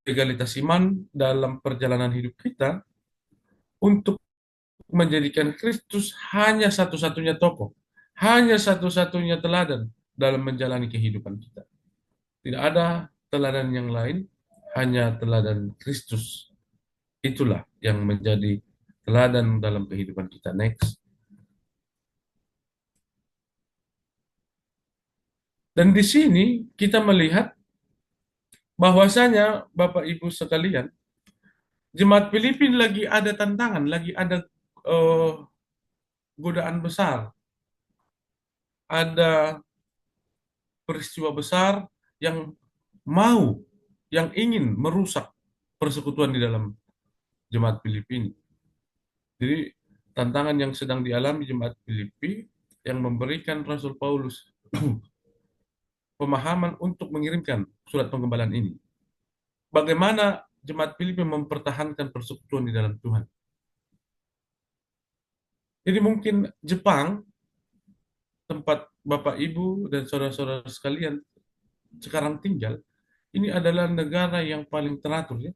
legalitas iman dalam perjalanan hidup kita untuk menjadikan Kristus hanya satu-satunya tokoh, hanya satu-satunya teladan dalam menjalani kehidupan kita. Tidak ada teladan yang lain, hanya teladan Kristus. Itulah yang menjadi teladan dalam kehidupan kita. Next. Dan di sini kita melihat bahwasanya Bapak Ibu sekalian, jemaat Filipin lagi ada tantangan, lagi ada godaan besar. Ada peristiwa besar yang ingin merusak persekutuan di dalam jemaat Filipi. Jadi tantangan yang sedang dialami jemaat Filipi yang memberikan Rasul Paulus pemahaman untuk mengirimkan surat penggembalaan ini. Bagaimana jemaat Filipi mempertahankan persekutuan di dalam Tuhan. Jadi mungkin Jepang, tempat Bapak Ibu dan saudara-saudara sekalian sekarang tinggal, ini adalah negara yang paling teratur ya.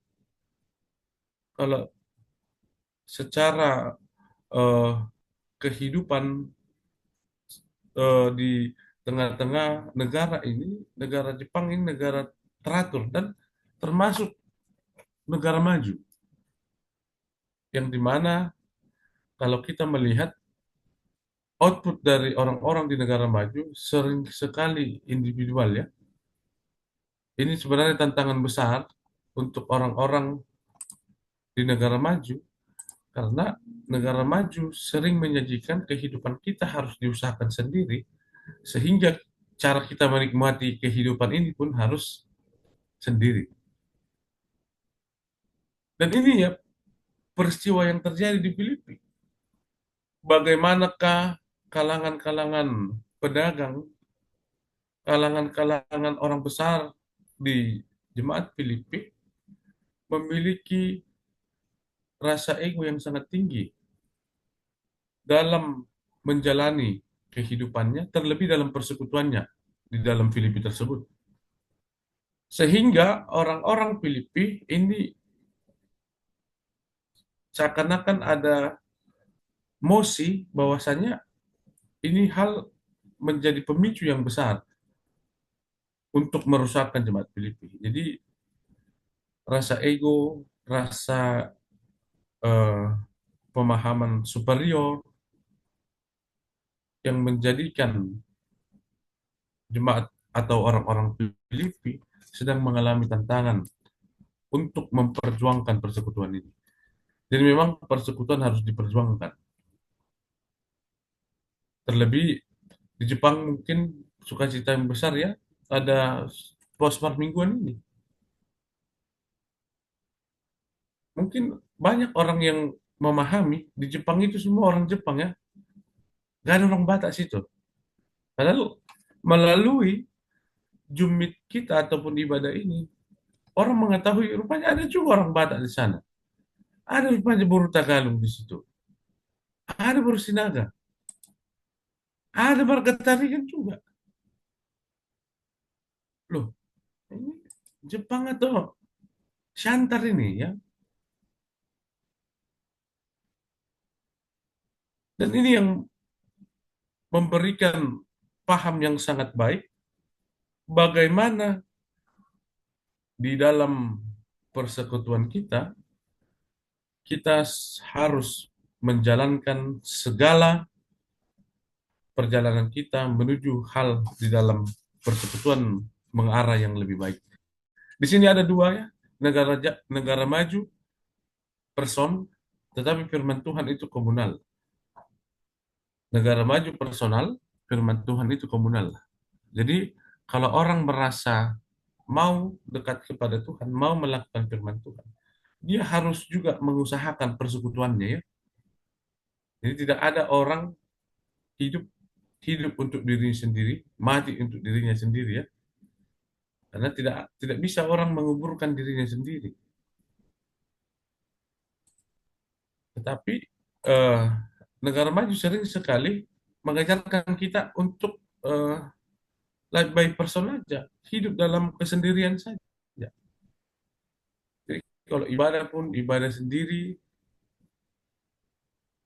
Kalau secara kehidupan di tengah-tengah negara ini, negara Jepang ini negara teratur dan termasuk negara maju, yang dimana kalau kita melihat output dari orang-orang di negara maju sering sekali individual ya. Ini sebenarnya tantangan besar untuk orang-orang di negara maju, karena negara maju sering menyajikan kehidupan kita harus diusahakan sendiri, sehingga cara kita menikmati kehidupan ini pun harus sendiri. Dan ini ya peristiwa yang terjadi di Filipina. Bagaimanakah kalangan-kalangan pedagang, kalangan-kalangan orang besar di jemaat Filipi memiliki rasa ego yang sangat tinggi dalam menjalani kehidupannya, terlebih dalam persekutuannya di dalam Filipi tersebut. Sehingga orang-orang Filipi ini seakan-akan ada mosi bahwasanya ini hal menjadi pemicu yang besar untuk merusakkan jemaat Filipi. Jadi rasa ego, rasa eh, pemahaman superior yang menjadikan jemaat atau orang-orang Filipi sedang mengalami tantangan untuk memperjuangkan persekutuan ini. Jadi memang persekutuan harus diperjuangkan. Terlebih di Jepang mungkin sukacita yang besar ya, ada posmar mingguan ini. Mungkin banyak orang yang memahami di Jepang itu semua orang Jepang ya, gak ada orang Batak situ. Padahal melalui jumit kita ataupun ibadah ini, orang mengetahui rupanya ada juga orang Batak di sana. Ada rupanya Buru Tagalog di situ. Ada Buru Sinaga. Ada warga Tarigan juga. Loh, ini Jepang atau Shantar ini ya. Dan ini yang memberikan paham yang sangat baik bagaimana di dalam persekutuan kita, kita harus menjalankan segala perjalanan kita menuju hal di dalam persekutuan mengarah yang lebih baik. Di sini ada dua ya, negara maju person, tetapi firman Tuhan itu komunal. Negara maju personal, firman Tuhan itu komunal. Jadi kalau orang merasa mau dekat kepada Tuhan, mau melakukan firman Tuhan, dia harus juga mengusahakan persekutuannya ya. Jadi tidak ada orang hidup untuk dirinya sendiri, mati untuk dirinya sendiri ya. Karena tidak bisa orang menguburkan dirinya sendiri. Tetapi eh, negara maju sering sekali mengajarkan kita untuk life by person aja, hidup dalam kesendirian saja. Jadi kalau ibadah pun ibadah sendiri,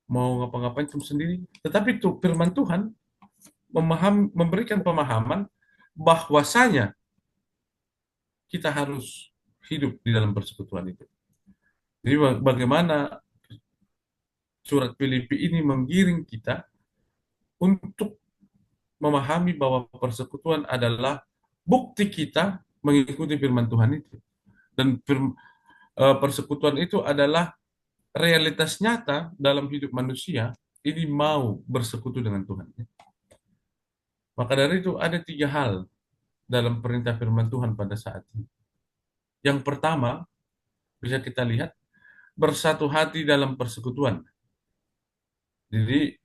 mau ngapa-ngapain pun sendiri. Tetapi itu firman Tuhan memberikan pemahaman bahwasanya kita harus hidup di dalam persekutuan itu. Jadi bagaimana surat Filipi ini menggiring kita untuk memahami bahwa persekutuan adalah bukti kita mengikuti firman Tuhan itu. Dan persekutuan itu adalah realitas nyata dalam hidup manusia ini mau bersekutu dengan Tuhan. Maka dari itu ada 3 hal dalam perintah firman Tuhan pada saat ini. Yang pertama, bisa kita lihat, bersatu hati dalam persekutuan. Jadi,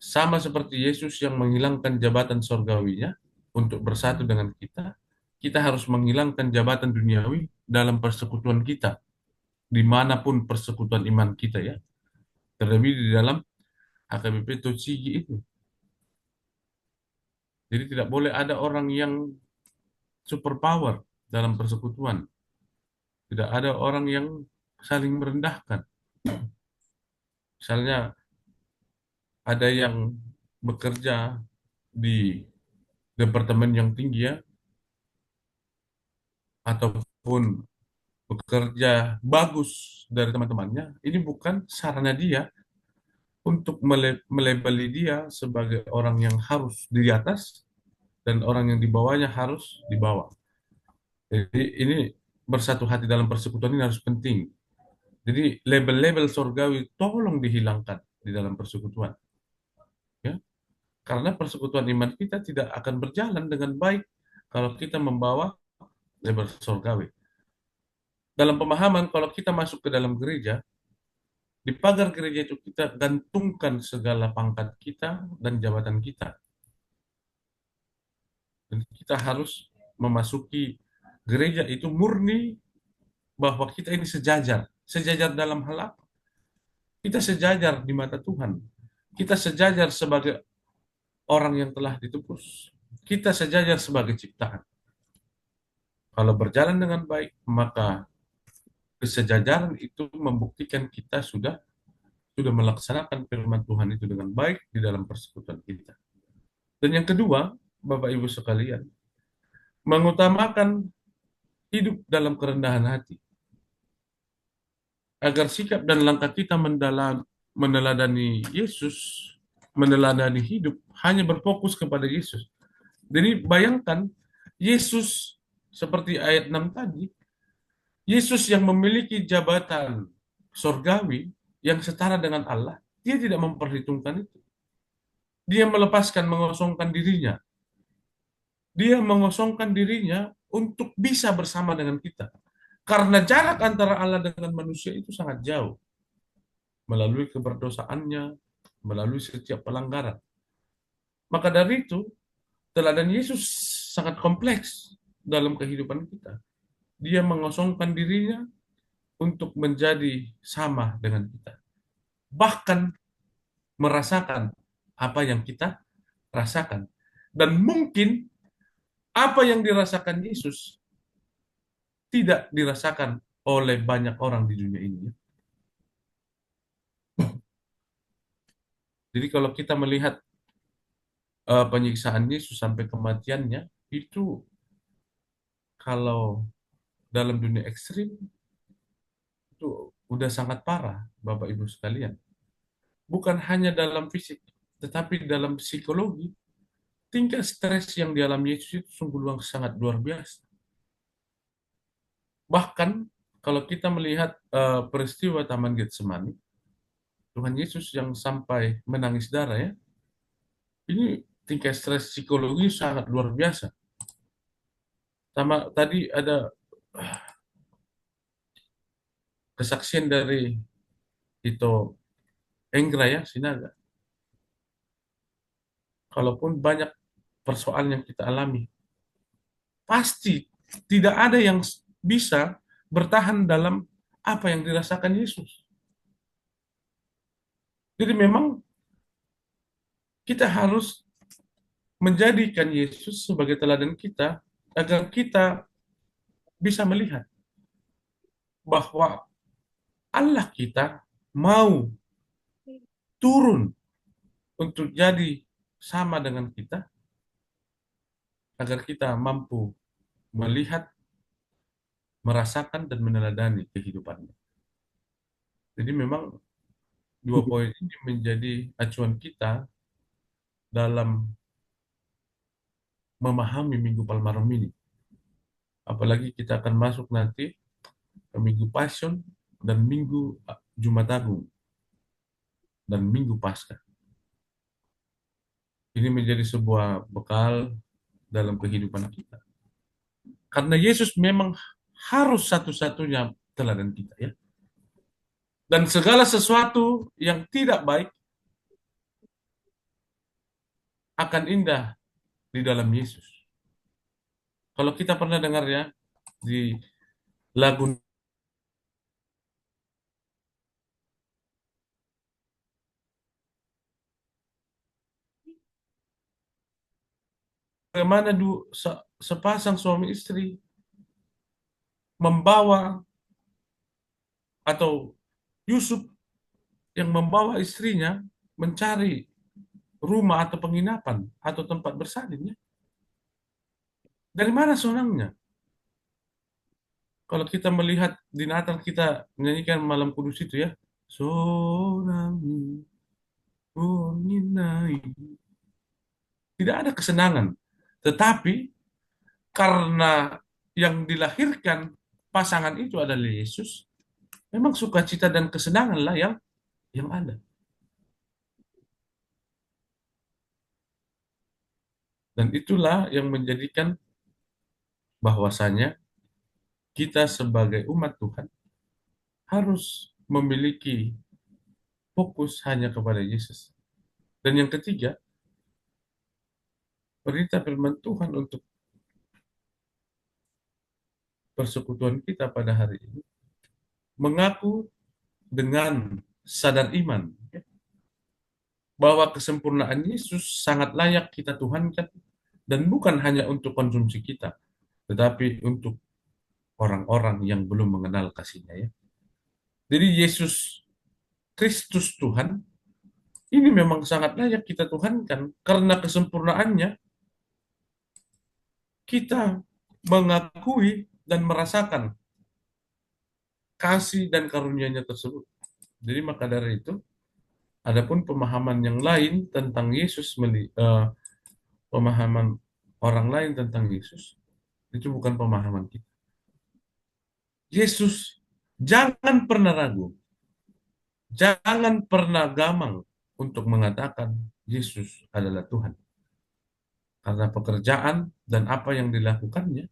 sama seperti Yesus yang menghilangkan jabatan sorgawinya untuk bersatu dengan kita, kita harus menghilangkan jabatan duniawi dalam persekutuan kita, dimanapun persekutuan iman kita ya. Terlebih di dalam HKBP Tochigi itu. Jadi tidak boleh ada orang yang super power dalam persekutuan. Tidak ada orang yang saling merendahkan. Misalnya ada yang bekerja di departemen yang tinggi ya, ataupun bekerja bagus dari teman-temannya, ini bukan sarana dia untuk melebeli dia sebagai orang yang harus di atas dan orang yang di bawahnya harus di bawah. Jadi ini bersatu hati dalam persekutuan ini harus penting. Jadi label-label surgawi tolong dihilangkan di dalam persekutuan. Ya, karena persekutuan iman kita tidak akan berjalan dengan baik kalau kita membawa label surgawi. Dalam pemahaman, kalau kita masuk ke dalam gereja, di pagar gereja itu kita gantungkan segala pangkat kita dan jabatan kita. Dan kita harus memasuki gereja itu murni bahwa kita ini sejajar. Sejajar dalam hal apa? Kita sejajar di mata Tuhan. Kita sejajar sebagai orang yang telah ditebus. Kita sejajar sebagai ciptaan. Kalau berjalan dengan baik, maka kesejajaran itu membuktikan kita sudah melaksanakan firman Tuhan itu dengan baik di dalam persekutuan kita. Dan yang kedua, Bapak Ibu sekalian, mengutamakan hidup dalam kerendahan hati. Agar sikap dan langkah kita meneladani Yesus, meneladani hidup, hanya berfokus kepada Yesus. Jadi bayangkan, Yesus seperti ayat 6 tadi, Yesus yang memiliki jabatan sorgawi yang setara dengan Allah, dia tidak memperhitungkan itu. Dia melepaskan, mengosongkan dirinya. Dia mengosongkan dirinya untuk bisa bersama dengan kita. Karena jarak antara Allah dengan manusia itu sangat jauh. Melalui keberdosaannya, melalui setiap pelanggaran. Maka dari itu, teladan Yesus sangat kompleks dalam kehidupan kita. Dia mengosongkan dirinya untuk menjadi sama dengan kita. Bahkan merasakan apa yang kita rasakan. Dan mungkin apa yang dirasakan Yesus tidak dirasakan oleh banyak orang di dunia ini. Jadi kalau kita melihat penyiksaan Yesus sampai kematiannya, itu kalau dalam dunia ekstrim, itu udah sangat parah, Bapak Ibu sekalian. Bukan hanya dalam fisik, tetapi dalam psikologi, tingkat stres yang dialami Yesus itu sungguh sangat luar biasa. Bahkan kalau kita melihat peristiwa Taman Getsemani, Tuhan Yesus yang sampai menangis darah ya, ini tingkat stres psikologi sangat luar biasa. Sama tadi ada kesaksian dari Tito Enggra ya, Sinaga. Kalaupun banyak persoalan yang kita alami, pasti tidak ada yang bisa bertahan dalam apa yang dirasakan Yesus. Jadi memang kita harus menjadikan Yesus sebagai teladan kita agar kita bisa melihat bahwa Allah kita mau turun untuk jadi sama dengan kita agar kita mampu melihat, merasakan, dan meneladani kehidupannya. Jadi memang dua poin ini menjadi acuan kita dalam memahami Minggu Palmarum ini. Apalagi kita akan masuk nanti ke Minggu Passion dan Minggu Jumat Agung dan Minggu Paskah. Ini menjadi sebuah bekal dalam kehidupan kita. Karena Yesus memang harus satu-satunya teladan kita ya. Dan segala sesuatu yang tidak baik akan indah di dalam Yesus. Kalau kita pernah dengar ya di lagu bagaimana sepasang suami istri membawa atau Yusuf yang membawa istrinya mencari rumah atau penginapan atau tempat bersalinnya. Dari mana sonangnya? Kalau kita melihat di Natal kita menyanyikan Malam Kudus itu ya, sonami menginai. Tidak ada kesenangan. Tetapi karena yang dilahirkan pasangan itu adalah Yesus, memang sukacita dan kesenangan lah yang ada. Dan itulah yang menjadikan bahwasanya kita sebagai umat Tuhan harus memiliki fokus hanya kepada Yesus. Dan yang ketiga, perintah firman Tuhan untuk persekutuan kita pada hari ini mengaku dengan sadar iman bahwa kesempurnaan Yesus sangat layak kita tuhankan dan bukan hanya untuk konsumsi kita, tetapi untuk orang-orang yang belum mengenal kasih-Nya ya. Jadi Yesus Kristus Tuhan ini memang sangat layak kita tuhankan karena kesempurnaannya kita mengakui dan merasakan kasih dan karunia-Nya tersebut. Jadi maka dari itu, adapun pemahaman yang lain tentang Yesus, pemahaman orang lain tentang Yesus, itu bukan pemahaman kita. Yesus, jangan pernah ragu, jangan pernah gamang untuk mengatakan Yesus adalah Tuhan. Karena pekerjaan dan apa yang dilakukannya,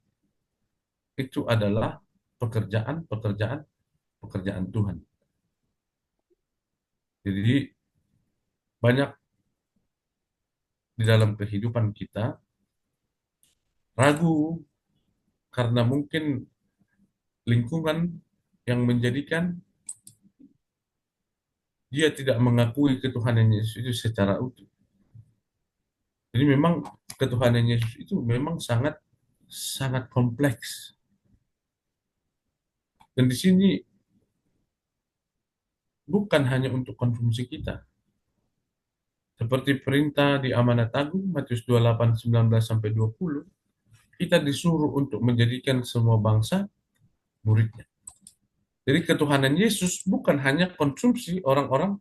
itu adalah pekerjaan Tuhan. Jadi banyak di dalam kehidupan kita ragu karena mungkin lingkungan yang menjadikan dia tidak mengakui ketuhanan Yesus itu secara utuh. Jadi memang ketuhanan Yesus itu memang sangat sangat kompleks. Dan di sini bukan hanya untuk konsumsi kita. Seperti perintah di Amanat Agung Matius 28 19 sampai 20, kita disuruh untuk menjadikan semua bangsa muridnya. Jadi ketuhanan Yesus bukan hanya konsumsi orang-orang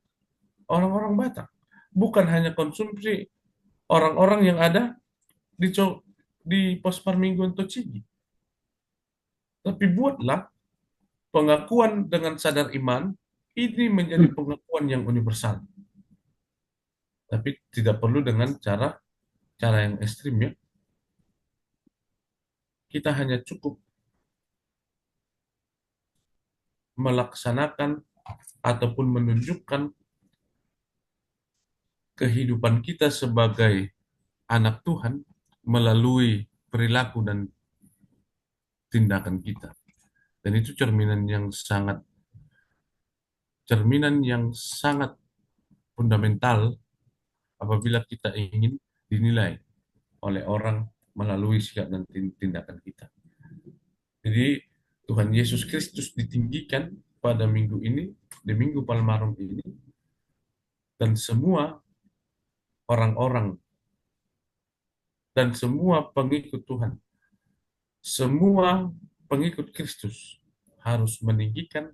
Batak, bukan hanya konsumsi orang-orang yang ada di pos Parmingguan Tochigi. Tapi buatlah pengakuan dengan sadar iman ini menjadi pengakuan yang universal. Tapi tidak perlu dengan cara yang ekstrim ya. Kita hanya cukup melaksanakan ataupun menunjukkan kehidupan kita sebagai anak Tuhan melalui perilaku dan tindakan kita. Dan itu cerminan yang sangat fundamental apabila kita ingin dinilai oleh orang melalui sikap dan tindakan kita. Jadi Tuhan Yesus Kristus ditinggikan pada minggu ini, di Minggu Palmarum ini, dan semua orang-orang dan semua pengikut Tuhan, semua pengikut Kristus harus meninggikan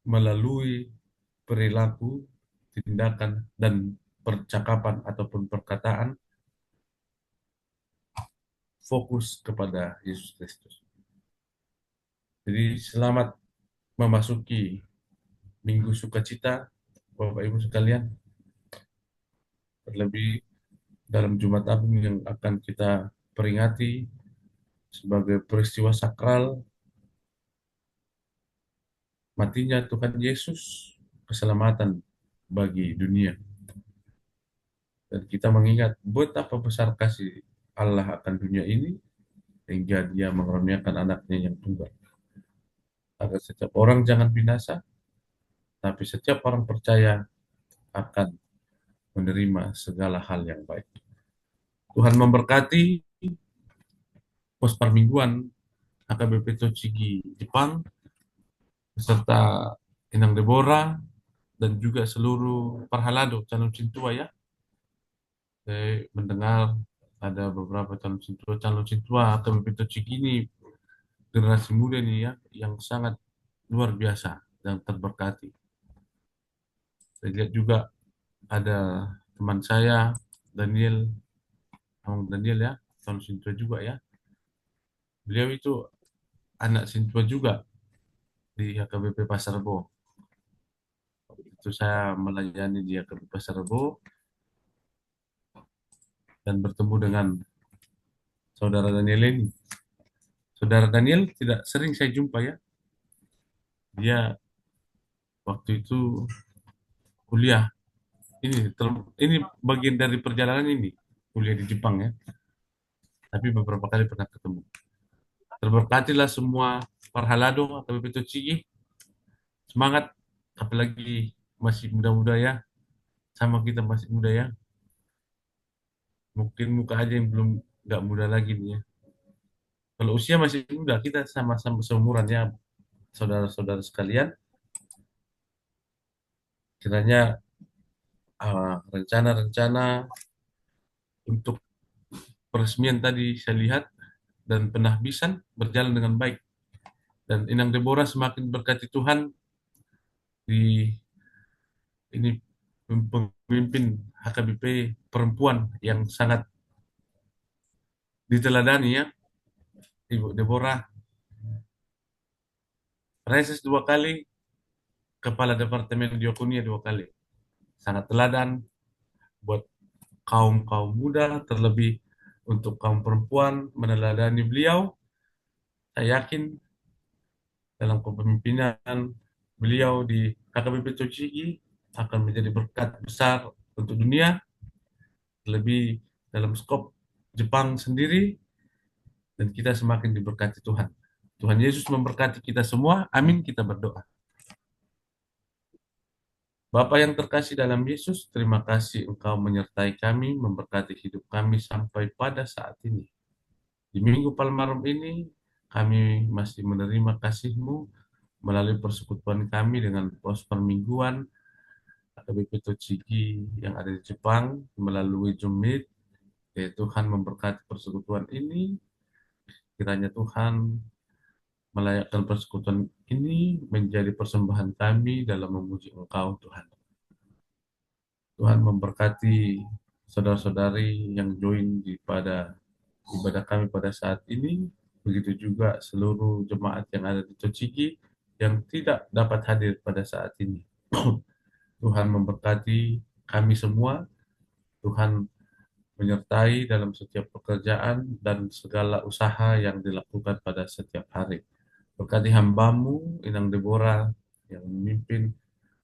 melalui perilaku, tindakan, dan percakapan ataupun perkataan fokus kepada Yesus Kristus. Jadi selamat memasuki Minggu Sukacita, Bapak Ibu sekalian. Terlebih dalam Jumat Agung yang akan kita peringati sebagai peristiwa sakral matinya Tuhan Yesus, keselamatan bagi dunia. Dan kita mengingat betapa besar kasih Allah akan dunia ini hingga Dia mengaruniakan anaknya yang tunggal. Agar setiap orang jangan binasa, tapi setiap orang percaya akan menerima segala hal yang baik. Tuhan memberkati pos permingguan HKBP Tochigi Jepang, beserta Inang Deborah, dan juga seluruh Parhalado Calon Cintua ya. Saya mendengar ada beberapa calon sintua atau PPTOCIGI ini generasi muda nih ya, yang sangat luar biasa dan terberkati. Saya lihat juga ada teman saya, Daniel ya, calon sintua juga ya. Beliau itu anak sintua juga di HKBP Pasar Rebo. Itu saya melayani di HKBP Pasar Rebo dan bertemu dengan saudara Daniel ini. Saudara Daniel tidak sering saya jumpa ya. Dia waktu itu kuliah. Ini bagian dari perjalanan ini, kuliah di Jepang ya. Tapi beberapa kali pernah ketemu. Terberkatilah semua Parhalado atau PPTOCIGI. Semangat, apalagi masih muda-muda ya. Sama kita masih muda ya. Mungkin muka aja yang belum nggak muda lagi nih ya. Kalau usia masih muda, kita sama-sama seumuran ya, saudara-saudara sekalian. Kiranya rencana-rencana untuk peresmian tadi saya lihat dan penahbisan berjalan dengan baik. Dan Inang Deborah semakin berkati Tuhan di ini pemimpin HKBP perempuan yang sangat diteladani ya. Ibu Deborah reses 2 kali, kepala departemen diakonia 2 kali. Sangat teladan buat kaum muda, terlebih untuk kaum perempuan, meneladani beliau. Saya yakin dalam kepemimpinan beliau di HKBP TOCIGI akan menjadi berkat besar untuk dunia, lebih dalam skop Jepang sendiri, dan kita semakin diberkati Tuhan. Tuhan Yesus memberkati kita semua. Amin, kita berdoa. Bapa yang terkasih dalam Yesus, terima kasih Engkau menyertai kami, memberkati hidup kami sampai pada saat ini. Di Minggu Palmarum ini, kami masih menerima kasih-Mu melalui persekutuan kami dengan pos permingguan HKBP TOCIGI yang ada di Jepang melalui Zoom Meet. Ya, Tuhan memberkati persekutuan ini. Kiranya Tuhan melayakkan persekutuan ini menjadi persembahan kami dalam memuji Engkau, Tuhan. Tuhan memberkati saudara-saudari yang join pada ibadah kami pada saat ini. Begitu juga seluruh jemaat yang ada di TOCIGI yang tidak dapat hadir pada saat ini. Tuhan memberkati kami semua. Tuhan menyertai dalam setiap pekerjaan dan segala usaha yang dilakukan pada setiap hari. Berkati hamba-Mu, Inang Deborah, yang memimpin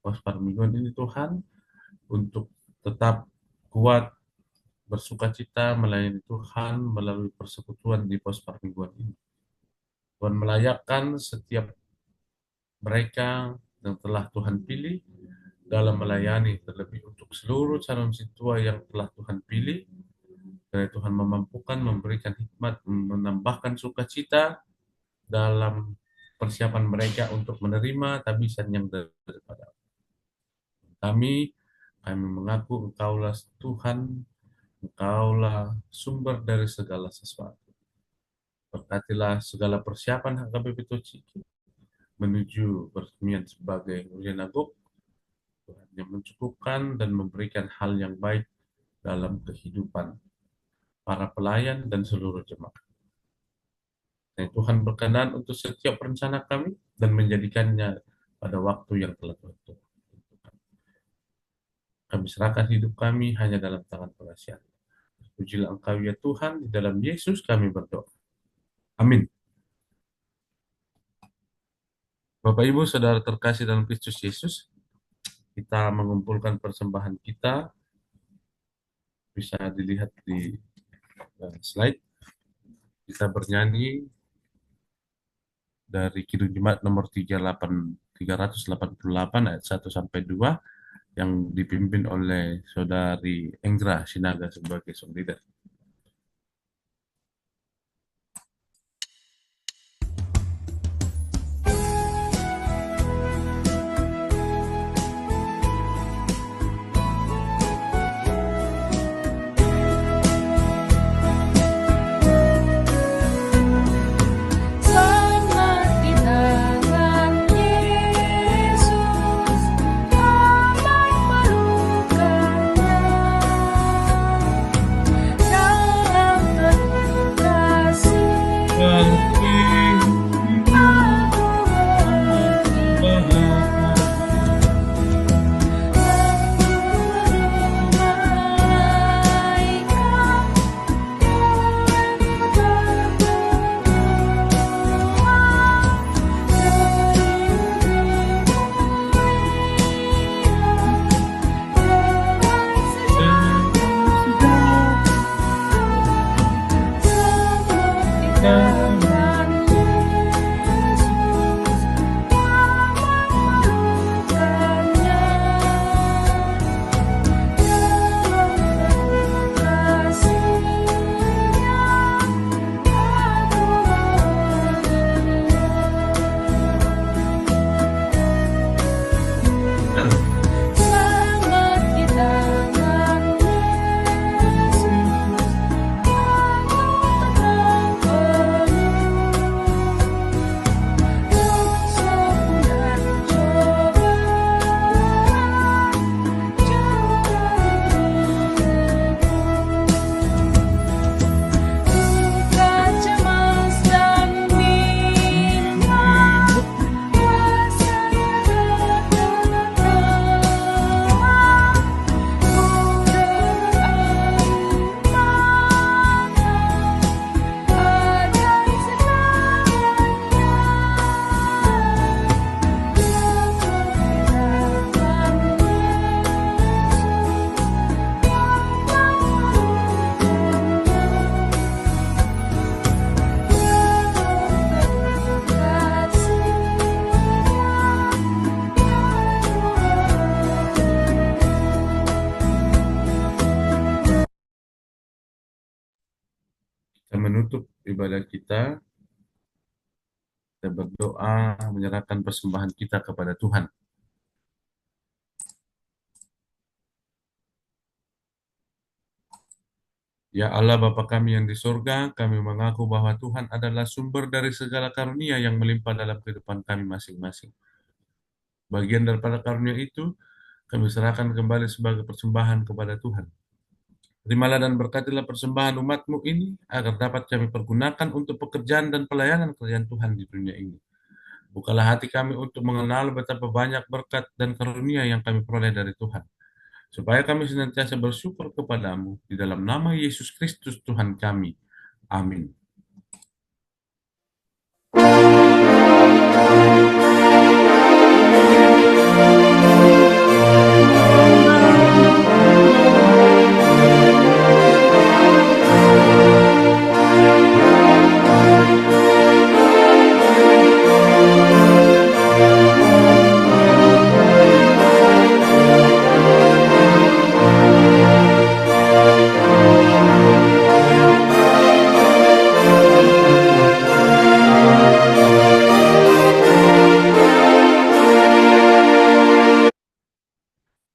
pos permingguan ini Tuhan, untuk tetap kuat, bersukacita melayani Tuhan melalui persekutuan di pos permingguan ini. Tuhan melayakkan setiap mereka yang telah Tuhan pilih dalam melayani, terlebih untuk seluruh calon sintua yang telah Tuhan pilih. Kiranya Tuhan memampukan, memberikan hikmat, menambahkan sukacita dalam persiapan mereka untuk menerima tabisan yang daripada kami mengaku Engkaulah Tuhan, Engkaulah sumber dari segala sesuatu. Berkatilah segala persiapan HKBP TOCIGI menuju peresmian sebagai Ujian Agung, Tuhan yang mencukupkan dan memberikan hal yang baik dalam kehidupan para pelayan dan seluruh jemaat. Tuhan berkenan untuk setiap rencana kami dan menjadikannya pada waktu yang telah Tuhan tentukan. Kami serahkan hidup kami hanya dalam tangan pengasihan. Pujilah Engkau ya Tuhan, di dalam Yesus kami berdoa. Amin. Bapak Ibu Saudara terkasih dalam Kristus Yesus, kita mengumpulkan persembahan kita, bisa dilihat di slide. Kita bernyanyi dari Kidung Jemaat nomor 388 ayat 1 sampai 2 yang dipimpin oleh Saudari Enggra Sinaga sebagai song leader. Kita menutup ibadah kita berdoa menyerahkan persembahan kita kepada Tuhan. Ya Allah Bapa kami yang di surga, kami mengaku bahwa Tuhan adalah sumber dari segala karunia yang melimpah dalam kehidupan kami masing-masing. Bagian daripada karunia itu, kami serahkan kembali sebagai persembahan kepada Tuhan. Terimalah dan berkatilah persembahan umat-Mu ini, agar dapat kami pergunakan untuk pekerjaan dan pelayanan kerajaan Tuhan di dunia ini. Bukalah hati kami untuk mengenal betapa banyak berkat dan karunia yang kami peroleh dari Tuhan, supaya kami senantiasa bersyukur kepadamu di dalam nama Yesus Kristus Tuhan kami. Amin.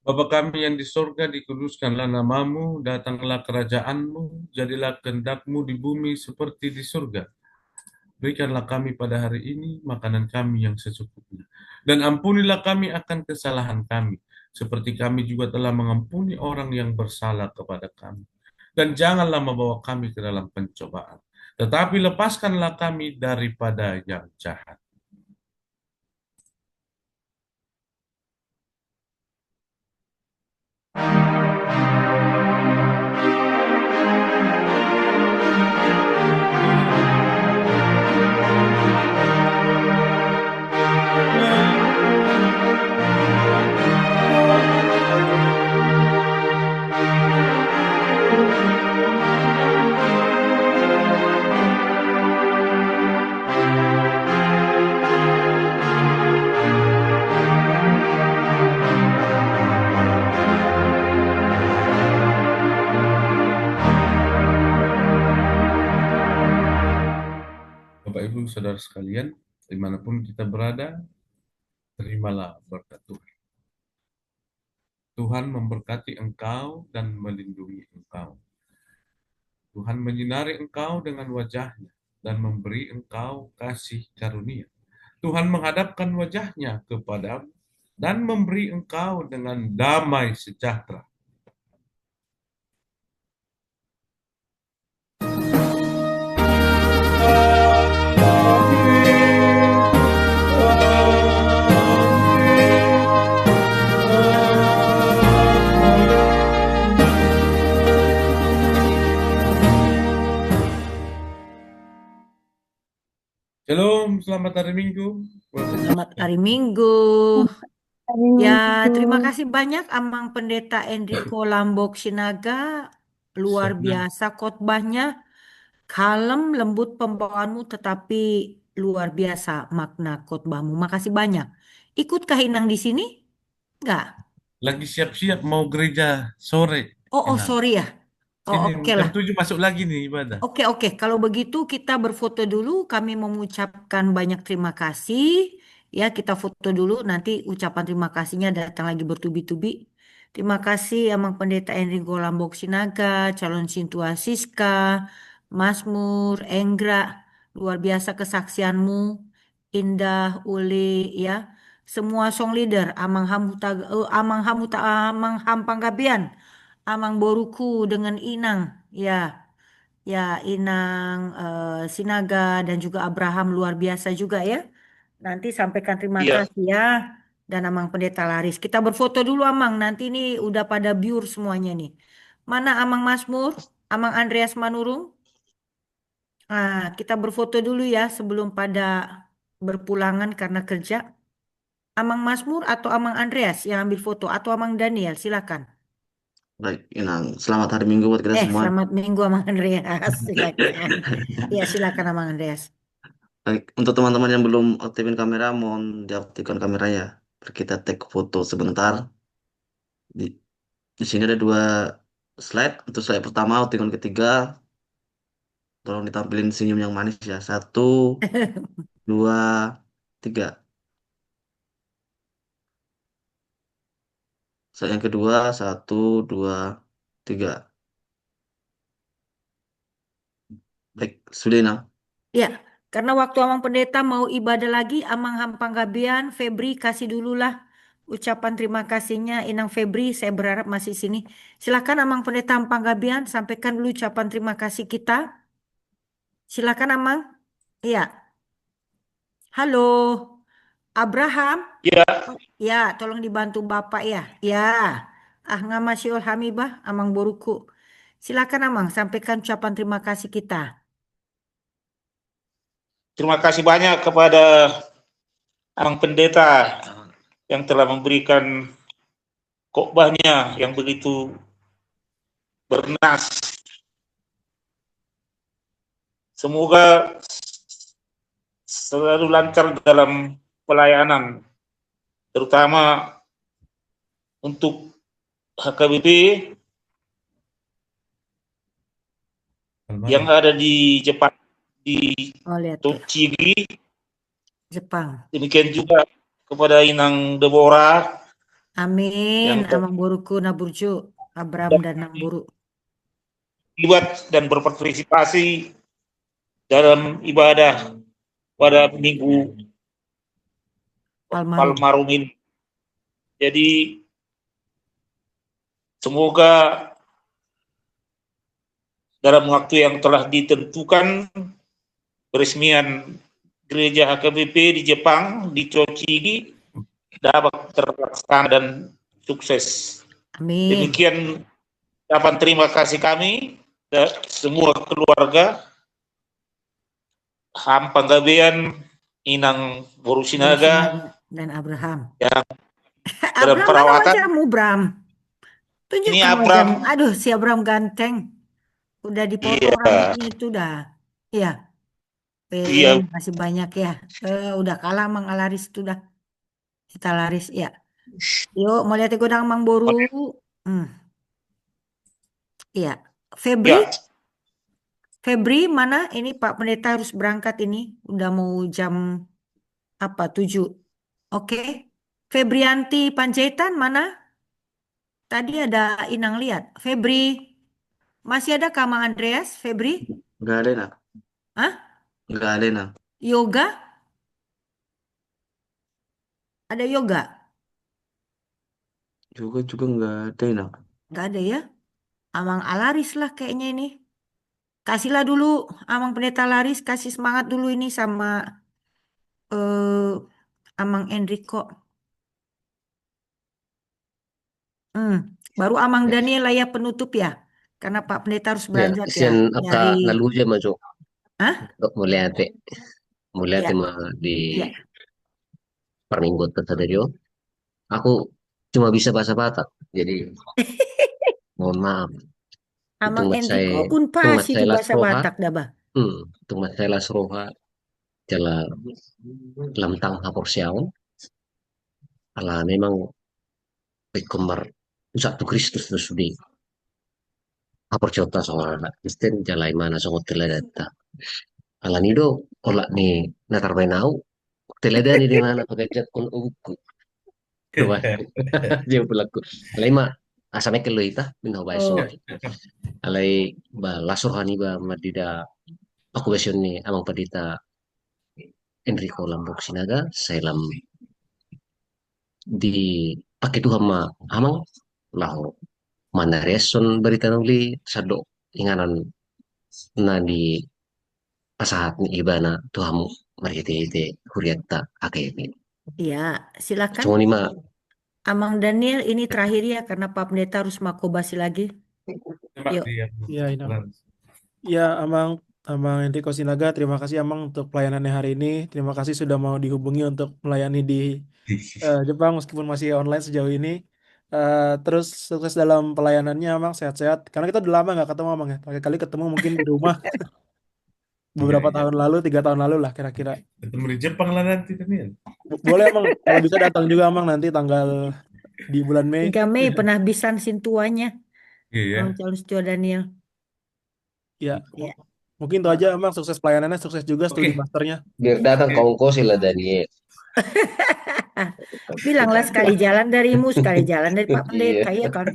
Bapa kami yang di surga, dikuduskanlah namamu, datanglah kerajaanmu, jadilah kehendakmu di bumi seperti di surga. Berikanlah kami pada hari ini makanan kami yang secukupnya. Dan ampunilah kami akan kesalahan kami, seperti kami juga telah mengampuni orang yang bersalah kepada kami. Dan janganlah membawa kami ke dalam pencobaan, tetapi lepaskanlah kami daripada yang jahat. Bapak Ibu Saudara sekalian, dimanapun kita berada, terimalah berkat Tuhan. Tuhan memberkati engkau dan melindungi engkau. Tuhan menyinari engkau dengan wajah-Nya dan memberi engkau kasih karunia. Tuhan menghadapkan wajah-Nya kepadamu dan memberi engkau dengan damai sejahtera. Shalom, selamat hari Minggu. Selamat hari Minggu. Hari Ya, terima Minggu. kasih banyak Amang Pendeta Enrico Lambok Sinaga. Luar Senang. biasa khotbahnya. Kalem, lembut pembawaanmu, tetapi luar biasa makna khotbahmu. Makasih banyak. Ikutkah Inang di sini? Enggak. Lagi siap-siap mau gereja sore. Oh, Inang. sorry ya. Oh, Sini oke jam lah. 7 masuk lagi nih ibadah. Oke. Kalau begitu kita berfoto dulu. Kami mengucapkan banyak terima kasih. Ya, kita foto dulu. Nanti ucapan terima kasihnya datang lagi bertubi-tubi. Terima kasih Amang Pendeta Enrico Lambok Sinaga, calon Sintua Siska, Mazmur, Enggra. Luar biasa kesaksianmu. Indah, Uli, ya. Semua song leader, Amang Hamuta, Amang Hampanggabian, Amang Boruku dengan Inang, ya. Ya, Inang, Sinaga dan juga Abraham luar biasa juga ya. Nanti sampaikan terima Iya, kasih ya. Dan Amang Pendeta Laris. Kita berfoto dulu Amang. Nanti ini udah pada biur semuanya nih. Mana Amang Mazmur? Amang Andreas Manurung? Kita berfoto dulu ya sebelum pada berpulangan karena kerja. Amang Mazmur atau Amang Andreas yang ambil foto atau Amang Daniel, silakan. baik, Inang. Selamat hari Minggu buat kita semua. Selamat minggu Amang Andreas, silakan. Ya, silakan Amang Andreas. Baik, untuk teman-teman yang belum aktifin kamera, mohon diaktifkan kameranya. Biar kita take foto sebentar. Di, di sini ada 2 slide. Untuk slide pertama, outingan ketiga. Tolong ditampilin senyum yang manis ya. 1, 2, 3. Slide yang kedua, 1, 2, 3. Baik, sudah Inang. Ya, karena waktu Amang Pendeta mau ibadah lagi, Amang Hampanggabian, Febri kasih dululah ucapan terima kasihnya. Inang Febri, saya berharap masih sini. Silakan Amang Pendeta Hampanggabian, sampaikan dulu ucapan terima kasih kita. Silakan Amang. Iya. Halo, Abraham. Iya, Ya, tolong dibantu Bapak ya. Ya. Ngamasyul Hamibah, Amang Boruku. Silakan Amang, sampaikan ucapan terima kasih kita. terima kasih banyak kepada Amang Pendeta yang telah memberikan khotbahnya yang begitu bernas. Semoga selalu lancar dalam pelayanan, terutama untuk HKBP yang ada di Jepang, di lihat Tochigi. Jepang. Demikian juga kepada Inang Deborah. Amin. Yang Amang Boruku Naburju, Abram dan Namburu. terlibat dan berpartisipasi dalam ibadah pada minggu Palmarum ini. Jadi semoga dalam waktu yang telah ditentukan peresmian gereja HKBP di Jepang, di Tochigi, dapat terlaksana dan sukses. Amin. Demikian ucapan terima kasih kami dan semua keluarga Hampanggabean, Inang Borusinaga dan Abraham. Yang dalam Abraham perawatan. Mana wajahmu, Bram? Tunjukkan Ini Abram. wajahmu. Aduh, si Abram ganteng. Udah dipoto rambutnya itu dah. Iya. Iya. Masih banyak ya. Udah kalah Mang Alaris itu dah. Kita laris ya. Yuk, mau lihat gudang Mang Boru. Iya. Febri? Ya. Febri mana? Ini Pak Pendeta harus berangkat ini. Udah mau jam 7. Oke. Febrianti Panjaitan mana? Tadi ada Inang lihat. Febri. Masih ada Kak Mang Andreas? Febri? Enggak ada, Nak. Hah? Enggak ada, Nak. Yoga? Ada yoga? Yoga juga enggak ada, Nak. Enggak ada ya? Amang Alaris lah kayaknya ini. Kasihlah dulu Amang Pendeta Laris, kasih semangat dulu ini sama Amang Enrico. Baru Amang Daniel lah ya penutup ya. Karena Pak Pendeta harus beranjak ya. Kasihan aka naluja maju. Hah? Dok mulai ate. Mulai Ya, tema di ya. perminggu tadi aku cuma bisa bahasa Batak. Jadi mohon maaf. Amang Tungmat saya, Enrico pun tungmat pasti saya itu las bahasa roha, Batak dah, bah. tungmat saya las roha, jala lamtang hapor siaon, ala memang kembar satu Kristus terus di hapor cota soal Kristen jalai mana so hotel data. Ala nido ola ni natar nau hotel ni di mana pakai cat kun uku. Coba dia pelaku. Alai ma asame ke loita minho bai so. Oh, Alai ba lasur hani ba madida aku besion ni amang padita Enrico Lambok Sinaga saya lam di pakai tuh sama amang lahu mana reson berita nuli sado inganan na di pasahat ni ibana tuhamu marite ite huriatta akemi. iya, silakan. Cuma lima Amang Daniel ini terakhir ya karena Pak Pendeta harus makobasi lagi. Coba Yuk. dia. Ya, ini. Ya, Amang, Amang Enrico Sinaga, terima kasih Amang untuk pelayanannya hari ini. Terima kasih sudah mau dihubungi untuk melayani di Jepang meskipun masih online sejauh ini. Terus sukses dalam pelayanannya Amang, sehat-sehat. Karena kita udah lama nggak ketemu Amang ya. Terakhir kali ketemu mungkin di rumah beberapa Iya. tahun lalu, 3 tahun lalu lah kira-kira. Ketemu di Jepang lah nanti Daniel. Boleh Amang, kalau bisa datang juga Amang nanti tanggal di bulan Mei. 3 Mei penahbisan sintuanya. Iya. Amang calon setua Daniel. Ya, Ya. mungkin itu aja Amang. Sukses pelayanannya, sukses juga studi Oke. masternya. biar datang Oke. kongko sila Daniel. Bilanglah sekali jalan darimu, sekali jalan dari Pak Pendeta, Iya. ya kan?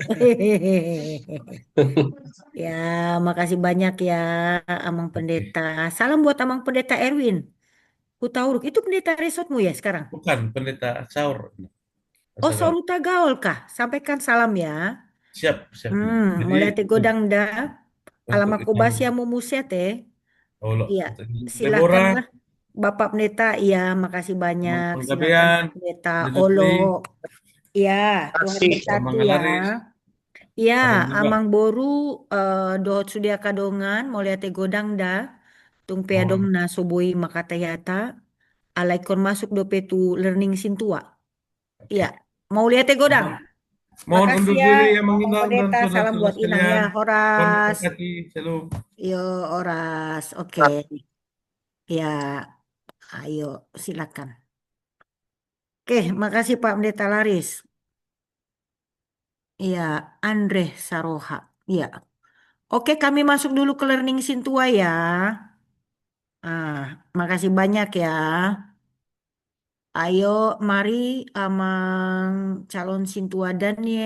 Ya, makasih banyak ya, Amang Pendeta. Salam buat Amang Pendeta Erwin. Hutauruk, itu pendeta resotmu ya sekarang? Bukan pendeta Saur. Oh, Asal Soruta Gaul kah? Sampaikan salam ya. siap, siap. Jadi Mulai te godang dah. untuk Alamak yang kobasia mumusya teh. Allah, Iya, Deborah, silakanlah Bapak Pendeta. Iya, makasih banyak. Bang Silakan Gabean, Pak Pendeta. Ibu Olo. Jutli, Iya, Tuhan Asik. berkati Bang ya. Alaris, Iya, ada juga Amang Boru dohot sudia kadongan mau lihat godang dah. Tung peadom mohon na soboi makatayata. Alaikon masuk dope tu learning sintua. Iya, mau lihat godang. mohon mohon Makasih undur ya, diri ya Mang Amang Inang dan Pendeta. Salam saudara-saudara buat Inang ya, sekalian. Tuhan Horas. memberkati. Shalom. Yo, Horas. Oke. Ya, ayo silakan. Oke, makasih Pak Pendeta Laris. Iya, Andre Saroha. Iya. Oke, kami masuk dulu ke Learning Sintua ya. Makasih banyak ya. Ayo, mari Amang calon Sintua Daniel.